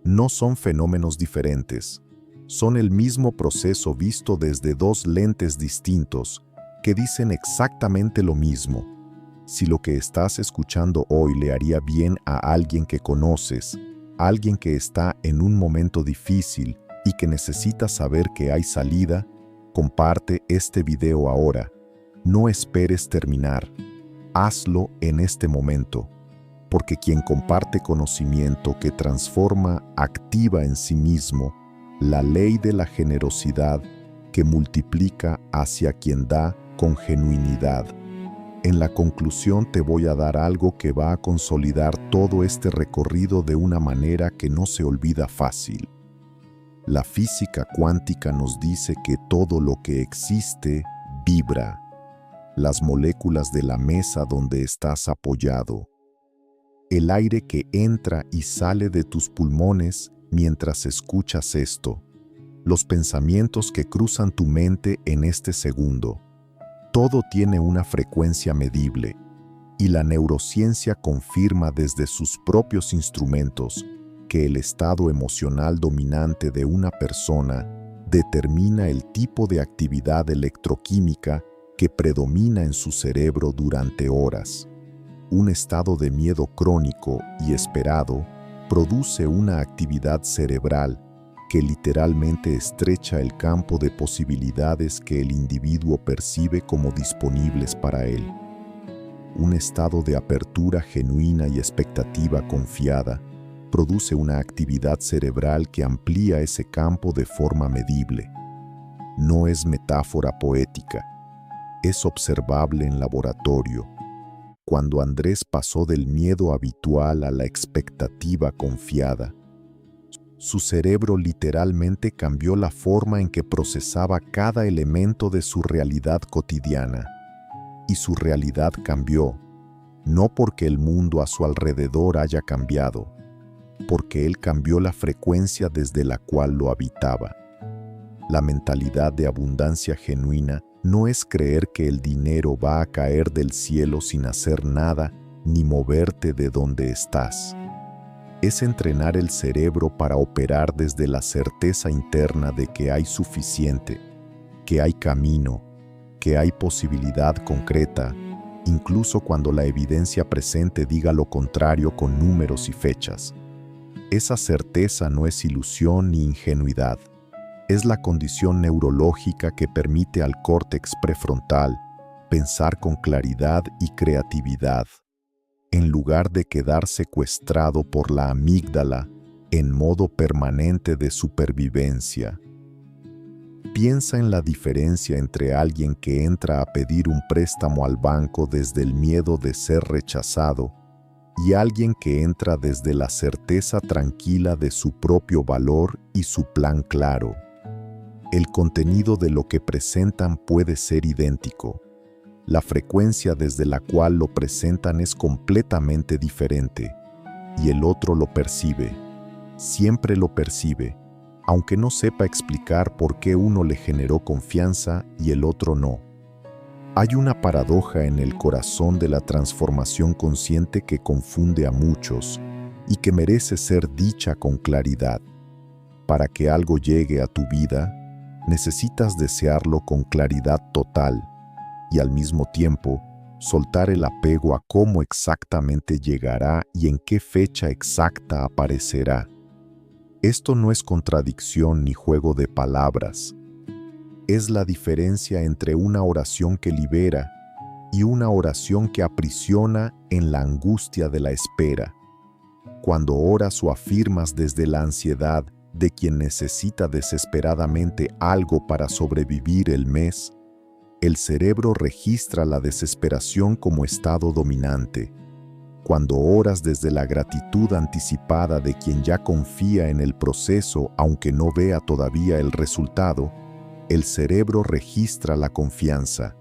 No son fenómenos diferentes, son el mismo proceso visto desde dos lentes distintos que dicen exactamente lo mismo. Si lo que estás escuchando hoy le haría bien a alguien que conoces, alguien que está en un momento difícil y que necesita saber que hay salida, comparte este video ahora. No esperes terminar. Hazlo en este momento, porque quien comparte conocimiento que transforma activa en sí mismo la ley de la generosidad que multiplica hacia quien da con genuinidad. En la conclusión te voy a dar algo que va a consolidar todo este recorrido de una manera que no se olvida fácil. La física cuántica nos dice que todo lo que existe vibra. Las moléculas de la mesa donde estás apoyado, el aire que entra y sale de tus pulmones mientras escuchas esto, los pensamientos que cruzan tu mente en este segundo. Todo tiene una frecuencia medible, y la neurociencia confirma desde sus propios instrumentos que el estado emocional dominante de una persona determina el tipo de actividad electroquímica que predomina en su cerebro durante horas. Un estado de miedo crónico y esperado produce una actividad cerebral que literalmente estrecha el campo de posibilidades que el individuo percibe como disponibles para él. Un estado de apertura genuina y expectativa confiada produce una actividad cerebral que amplía ese campo de forma medible. No es metáfora poética, es observable en laboratorio. Cuando Andrés pasó del miedo habitual a la expectativa confiada, su cerebro literalmente cambió la forma en que procesaba cada elemento de su realidad cotidiana. Y su realidad cambió, no porque el mundo a su alrededor haya cambiado, porque él cambió la frecuencia desde la cual lo habitaba. La mentalidad de abundancia genuina no es creer que el dinero va a caer del cielo sin hacer nada ni moverte de donde estás. Es entrenar el cerebro para operar desde la certeza interna de que hay suficiente, que hay camino, que hay posibilidad concreta, incluso cuando la evidencia presente diga lo contrario con números y fechas. Esa certeza no es ilusión ni ingenuidad. Es la condición neurológica que permite al córtex prefrontal pensar con claridad y creatividad, en lugar de quedar secuestrado por la amígdala en modo permanente de supervivencia. Piensa en la diferencia entre alguien que entra a pedir un préstamo al banco desde el miedo de ser rechazado y alguien que entra desde la certeza tranquila de su propio valor y su plan claro. El contenido de lo que presentan puede ser idéntico. La frecuencia desde la cual lo presentan es completamente diferente, y el otro lo percibe, siempre lo percibe, aunque no sepa explicar por qué uno le generó confianza y el otro no. Hay una paradoja en el corazón de la transformación consciente que confunde a muchos y que merece ser dicha con claridad. Para que algo llegue a tu vida, necesitas desearlo con claridad total y al mismo tiempo soltar el apego a cómo exactamente llegará y en qué fecha exacta aparecerá. Esto no es contradicción ni juego de palabras. Es la diferencia entre una oración que libera y una oración que aprisiona en la angustia de la espera. Cuando oras o afirmas desde la ansiedad de quien necesita desesperadamente algo para sobrevivir el mes, el cerebro registra la desesperación como estado dominante. Cuando oras desde la gratitud anticipada de quien ya confía en el proceso aunque no vea todavía el resultado, el cerebro registra la confianza.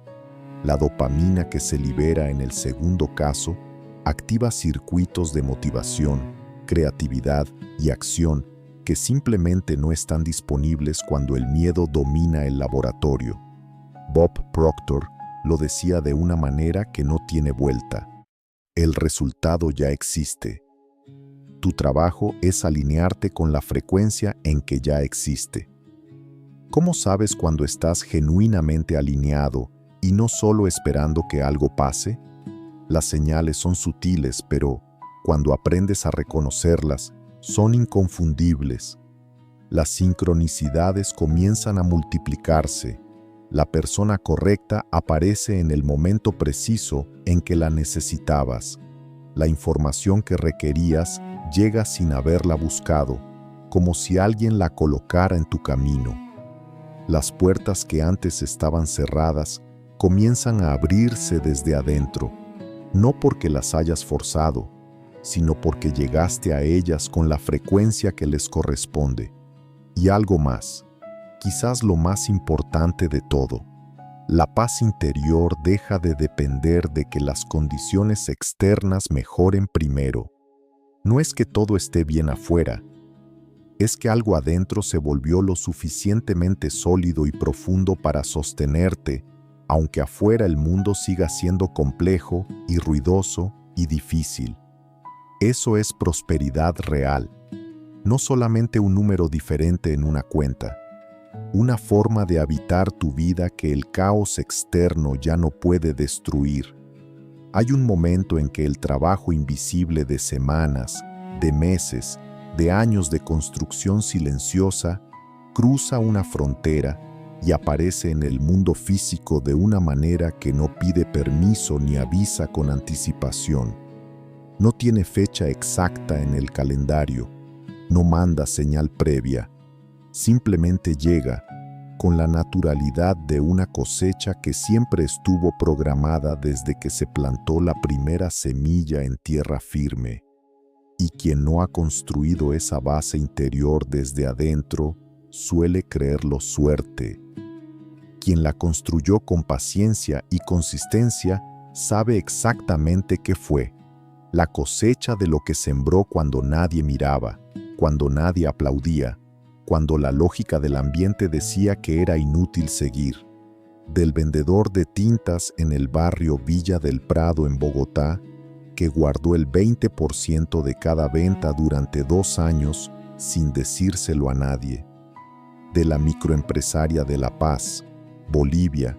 La dopamina que se libera en el segundo caso activa circuitos de motivación, creatividad y acción que simplemente no están disponibles cuando el miedo domina el laboratorio. Bob Proctor lo decía de una manera que no tiene vuelta. El resultado ya existe. Tu trabajo es alinearte con la frecuencia en que ya existe. ¿Cómo sabes cuando estás genuinamente alineado y no solo esperando que algo pase? Las señales son sutiles, pero cuando aprendes a reconocerlas, son inconfundibles. Las sincronicidades comienzan a multiplicarse. La persona correcta aparece en el momento preciso en que la necesitabas. La información que requerías llega sin haberla buscado, como si alguien la colocara en tu camino. Las puertas que antes estaban cerradas comienzan a abrirse desde adentro, no porque las hayas forzado, sino porque llegaste a ellas con la frecuencia que les corresponde. Y algo más, quizás lo más importante de todo, la paz interior deja de depender de que las condiciones externas mejoren primero. No es que todo esté bien afuera, es que algo adentro se volvió lo suficientemente sólido y profundo para sostenerte, aunque afuera el mundo siga siendo complejo y ruidoso y difícil. Eso es prosperidad real, no solamente un número diferente en una cuenta, una forma de habitar tu vida que el caos externo ya no puede destruir. Hay un momento en que el trabajo invisible de semanas, de meses, de años de construcción silenciosa, cruza una frontera y aparece en el mundo físico de una manera que no pide permiso ni avisa con anticipación. No tiene fecha exacta en el calendario, no manda señal previa, simplemente llega con la naturalidad de una cosecha que siempre estuvo programada desde que se plantó la primera semilla en tierra firme. Y quien no ha construido esa base interior desde adentro suele creerlo suerte. Quien la construyó con paciencia y consistencia sabe exactamente qué fue. La cosecha de lo que sembró cuando nadie miraba, cuando nadie aplaudía, cuando la lógica del ambiente decía que era inútil seguir. Del vendedor de tintas en el barrio Villa del Prado en Bogotá, que guardó el 20% de cada venta durante 2 años sin decírselo a nadie. De la microempresaria de La Paz, Bolivia,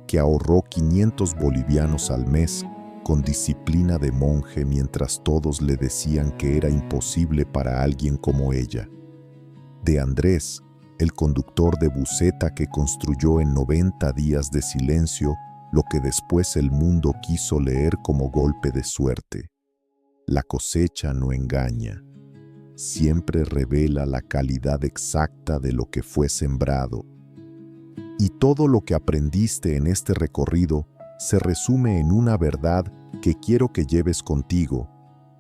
que ahorró 500 bolivianos al mes con disciplina de monje mientras todos le decían que era imposible para alguien como ella. De Andrés, el conductor de buseta que construyó en 90 días de silencio lo que después el mundo quiso leer como golpe de suerte. La cosecha no engaña. Siempre revela la calidad exacta de lo que fue sembrado. Y todo lo que aprendiste en este recorrido se resume en una verdad que quiero que lleves contigo,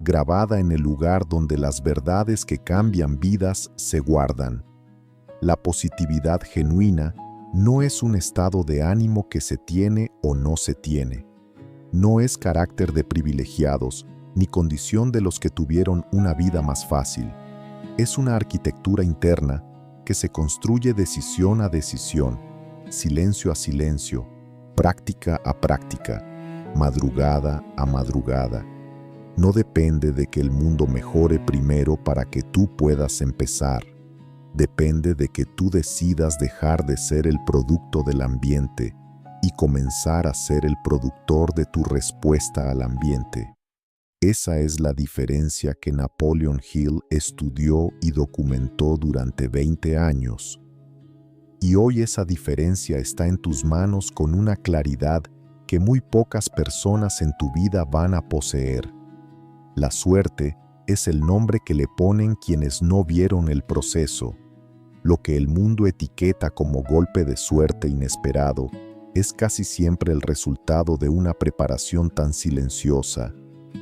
grabada en el lugar donde las verdades que cambian vidas se guardan. La positividad genuina no es un estado de ánimo que se tiene o no se tiene. No es carácter de privilegiados, ni condición de los que tuvieron una vida más fácil. Es una arquitectura interna que se construye decisión a decisión, silencio a silencio, práctica a práctica, madrugada a madrugada. No depende de que el mundo mejore primero para que tú puedas empezar. Depende de que tú decidas dejar de ser el producto del ambiente y comenzar a ser el productor de tu respuesta al ambiente. Esa es la diferencia que Napoleon Hill estudió y documentó durante 20 años. Y hoy esa diferencia está en tus manos con una claridad que muy pocas personas en tu vida van a poseer. La suerte es el nombre que le ponen quienes no vieron el proceso. Lo que el mundo etiqueta como golpe de suerte inesperado es casi siempre el resultado de una preparación tan silenciosa,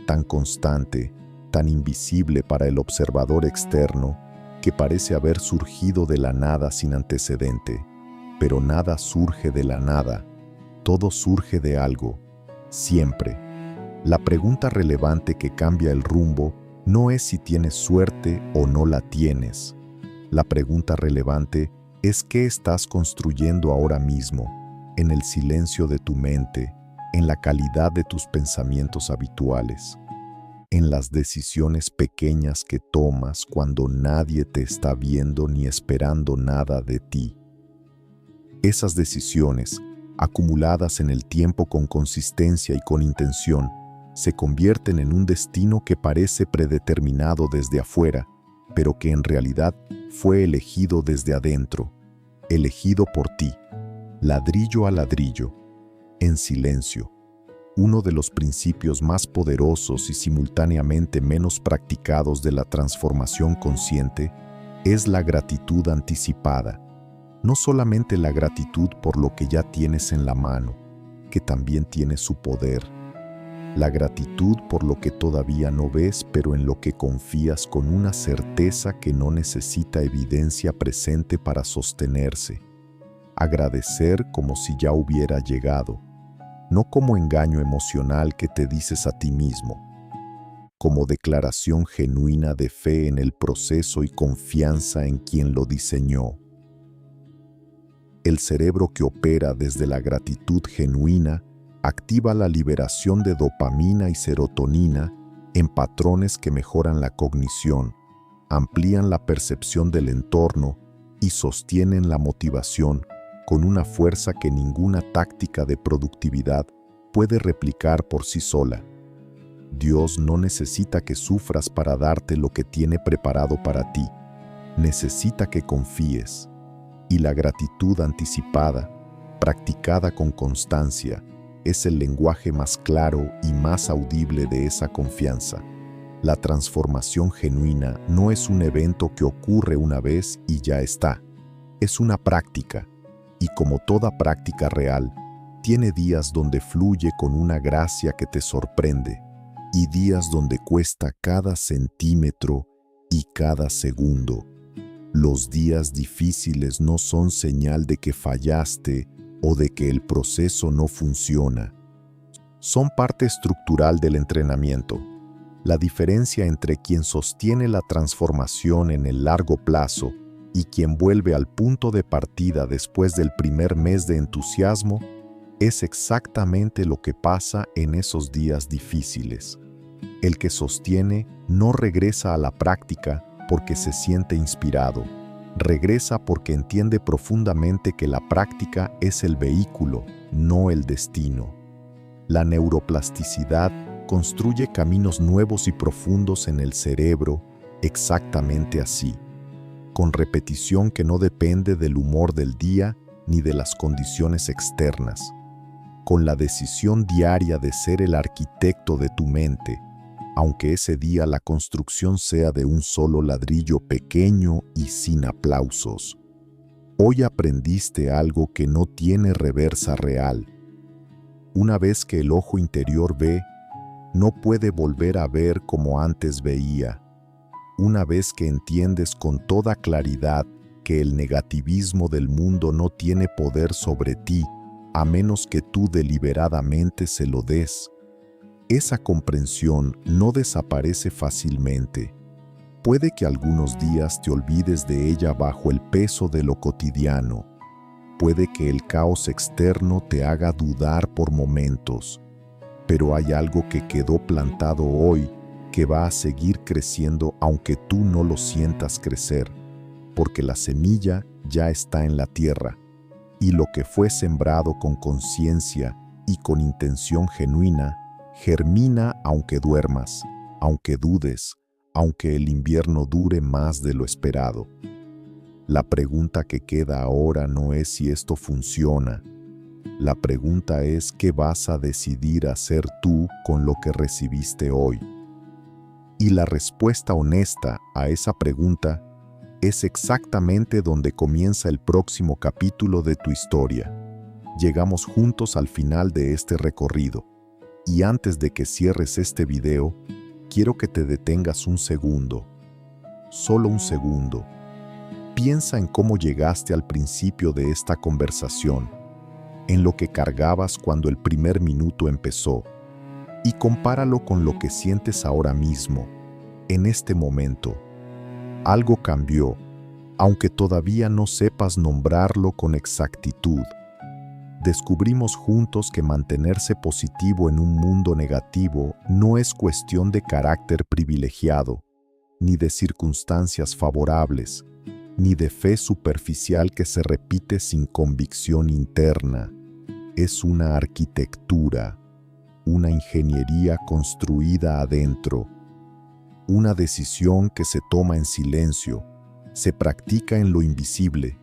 tan constante, tan invisible para el observador externo, que parece haber surgido de la nada sin antecedente. Pero nada surge de la nada, todo surge de algo, siempre. La pregunta relevante que cambia el rumbo no es si tienes suerte o no la tienes. La pregunta relevante es qué estás construyendo ahora mismo, en el silencio de tu mente, en la calidad de tus pensamientos habituales, en las decisiones pequeñas que tomas cuando nadie te está viendo ni esperando nada de ti. Esas decisiones, acumuladas en el tiempo con consistencia y con intención, se convierten en un destino que parece predeterminado desde afuera, pero que en realidad fue elegido desde adentro, elegido por ti, ladrillo a ladrillo, en silencio. Uno de los principios más poderosos y simultáneamente menos practicados de la transformación consciente es la gratitud anticipada. No solamente la gratitud por lo que ya tienes en la mano, que también tiene su poder. La gratitud por lo que todavía no ves, pero en lo que confías con una certeza que no necesita evidencia presente para sostenerse. Agradecer como si ya hubiera llegado, no como engaño emocional que te dices a ti mismo, como declaración genuina de fe en el proceso y confianza en quien lo diseñó. El cerebro que opera desde la gratitud genuina activa la liberación de dopamina y serotonina en patrones que mejoran la cognición, amplían la percepción del entorno y sostienen la motivación con una fuerza que ninguna táctica de productividad puede replicar por sí sola. Dios no necesita que sufras para darte lo que tiene preparado para ti. Necesita que confíes. Y la gratitud anticipada, practicada con constancia, es el lenguaje más claro y más audible de esa confianza. La transformación genuina no es un evento que ocurre una vez y ya está. Es una práctica, y como toda práctica real, tiene días donde fluye con una gracia que te sorprende, y días donde cuesta cada centímetro y cada segundo. Los días difíciles no son señal de que fallaste o de que el proceso no funciona. Son parte estructural del entrenamiento. La diferencia entre quien sostiene la transformación en el largo plazo y quien vuelve al punto de partida después del primer mes de entusiasmo es exactamente lo que pasa en esos días difíciles. El que sostiene no regresa a la práctica porque se siente inspirado. Regresa porque entiende profundamente que la práctica es el vehículo, no el destino. La neuroplasticidad construye caminos nuevos y profundos en el cerebro exactamente así, con repetición que no depende del humor del día ni de las condiciones externas, con la decisión diaria de ser el arquitecto de tu mente, aunque ese día la construcción sea de un solo ladrillo pequeño y sin aplausos. Hoy aprendiste algo que no tiene reversa real. Una vez que el ojo interior ve, no puede volver a ver como antes veía. Una vez que entiendes con toda claridad que el negativismo del mundo no tiene poder sobre ti, a menos que tú deliberadamente se lo des. Esa comprensión no desaparece fácilmente. Puede que algunos días te olvides de ella bajo el peso de lo cotidiano. Puede que el caos externo te haga dudar por momentos. Pero hay algo que quedó plantado hoy que va a seguir creciendo aunque tú no lo sientas crecer, porque la semilla ya está en la tierra, y lo que fue sembrado con conciencia y con intención genuina, germina aunque duermas, aunque dudes, aunque el invierno dure más de lo esperado. La pregunta que queda ahora no es si esto funciona. La pregunta es qué vas a decidir hacer tú con lo que recibiste hoy. Y la respuesta honesta a esa pregunta es exactamente donde comienza el próximo capítulo de tu historia. Llegamos juntos al final de este recorrido. Y antes de que cierres este video, quiero que te detengas un segundo. Solo un segundo. Piensa en cómo llegaste al principio de esta conversación, en lo que cargabas cuando el primer minuto empezó, y compáralo con lo que sientes ahora mismo, en este momento. Algo cambió, aunque todavía no sepas nombrarlo con exactitud. Descubrimos juntos que mantenerse positivo en un mundo negativo no es cuestión de carácter privilegiado, ni de circunstancias favorables, ni de fe superficial que se repite sin convicción interna. Es una arquitectura, una ingeniería construida adentro, una decisión que se toma en silencio, se practica en lo invisible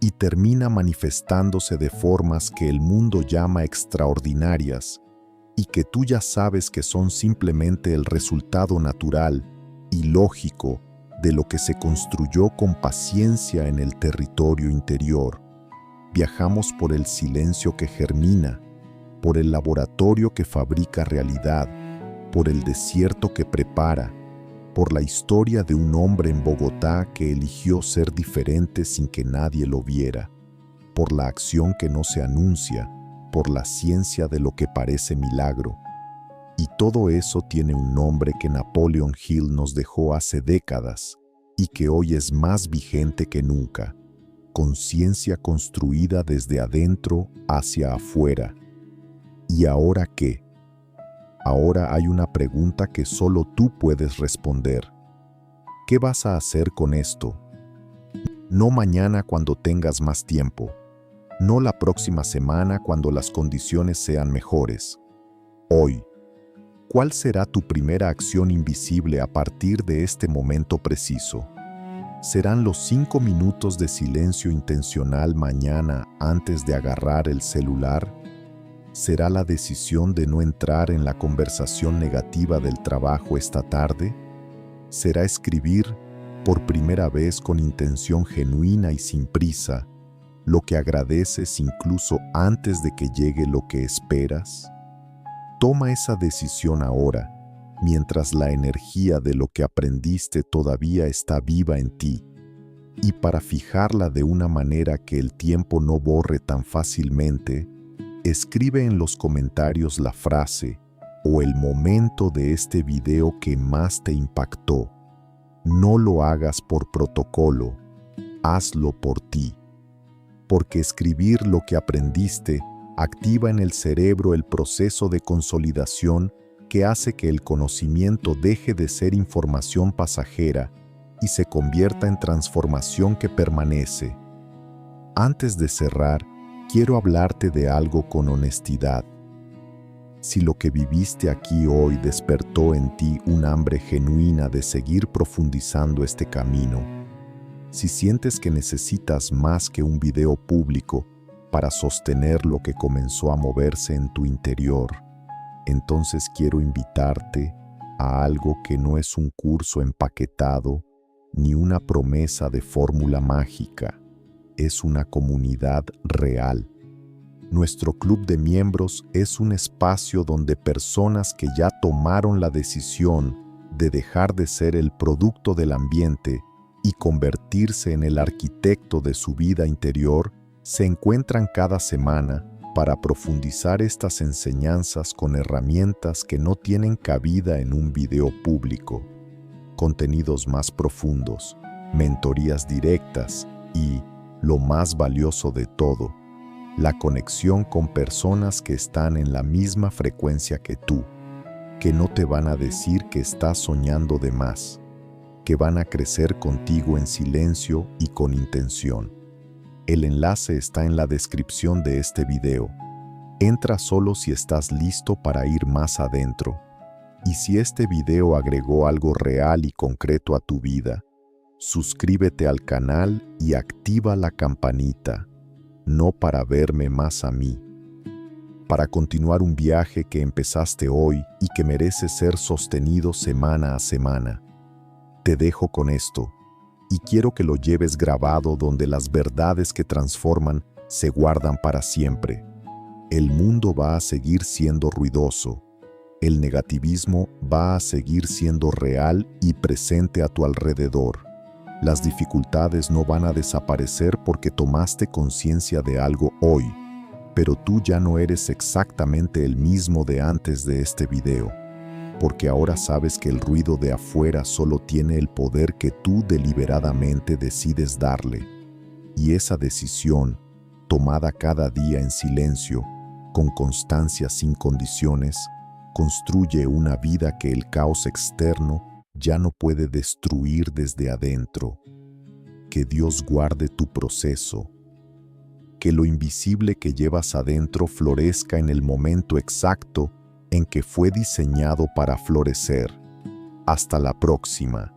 y termina manifestándose de formas que el mundo llama extraordinarias y que tú ya sabes que son simplemente el resultado natural y lógico de lo que se construyó con paciencia en el territorio interior. Viajamos por el silencio que germina, por el laboratorio que fabrica realidad, por el desierto que prepara, por la historia de un hombre en Bogotá que eligió ser diferente sin que nadie lo viera, por la acción que no se anuncia, por la ciencia de lo que parece milagro. Y todo eso tiene un nombre que Napoleon Hill nos dejó hace décadas y que hoy es más vigente que nunca: conciencia construida desde adentro hacia afuera. ¿Y ahora qué? Ahora hay una pregunta que solo tú puedes responder. ¿Qué vas a hacer con esto? No mañana cuando tengas más tiempo, no la próxima semana cuando las condiciones sean mejores. Hoy. ¿Cuál será tu primera acción invisible a partir de este momento preciso? ¿Serán los 5 minutos de silencio intencional mañana antes de agarrar el celular? ¿Será la decisión de no entrar en la conversación negativa del trabajo esta tarde? ¿Será escribir, por primera vez con intención genuina y sin prisa, lo que agradeces incluso antes de que llegue lo que esperas? Toma esa decisión ahora, mientras la energía de lo que aprendiste todavía está viva en ti, y para fijarla de una manera que el tiempo no borre tan fácilmente, escribe en los comentarios la frase o el momento de este video que más te impactó. No lo hagas por protocolo, hazlo por ti. Porque escribir lo que aprendiste activa en el cerebro el proceso de consolidación que hace que el conocimiento deje de ser información pasajera y se convierta en transformación que permanece. Antes de cerrar, quiero hablarte de algo con honestidad. Si lo que viviste aquí hoy despertó en ti un hambre genuina de seguir profundizando este camino, si sientes que necesitas más que un video público para sostener lo que comenzó a moverse en tu interior, entonces quiero invitarte a algo que no es un curso empaquetado ni una promesa de fórmula mágica. Es una comunidad real. Nuestro club de miembros es un espacio donde personas que ya tomaron la decisión de dejar de ser el producto del ambiente y convertirse en el arquitecto de su vida interior, se encuentran cada semana para profundizar estas enseñanzas con herramientas que no tienen cabida en un video público, contenidos más profundos, mentorías directas y, lo más valioso de todo, la conexión con personas que están en la misma frecuencia que tú, que no te van a decir que estás soñando de más, que van a crecer contigo en silencio y con intención. El enlace está en la descripción de este video. Entra solo si estás listo para ir más adentro. Y si este video agregó algo real y concreto a tu vida, suscríbete al canal y activa la campanita, no para verme más a mí, para continuar un viaje que empezaste hoy y que merece ser sostenido semana a semana. Te dejo con esto, y quiero que lo lleves grabado donde las verdades que transforman se guardan para siempre. El mundo va a seguir siendo ruidoso. El negativismo va a seguir siendo real y presente a tu alrededor. Las dificultades no van a desaparecer porque tomaste conciencia de algo hoy, pero tú ya no eres exactamente el mismo de antes de este video, porque ahora sabes que el ruido de afuera solo tiene el poder que tú deliberadamente decides darle. Y esa decisión, tomada cada día en silencio, con constancia sin condiciones, construye una vida que el caos externo ya no puede destruir desde adentro. Que Dios guarde tu proceso. Que lo invisible que llevas adentro florezca en el momento exacto en que fue diseñado para florecer. Hasta la próxima.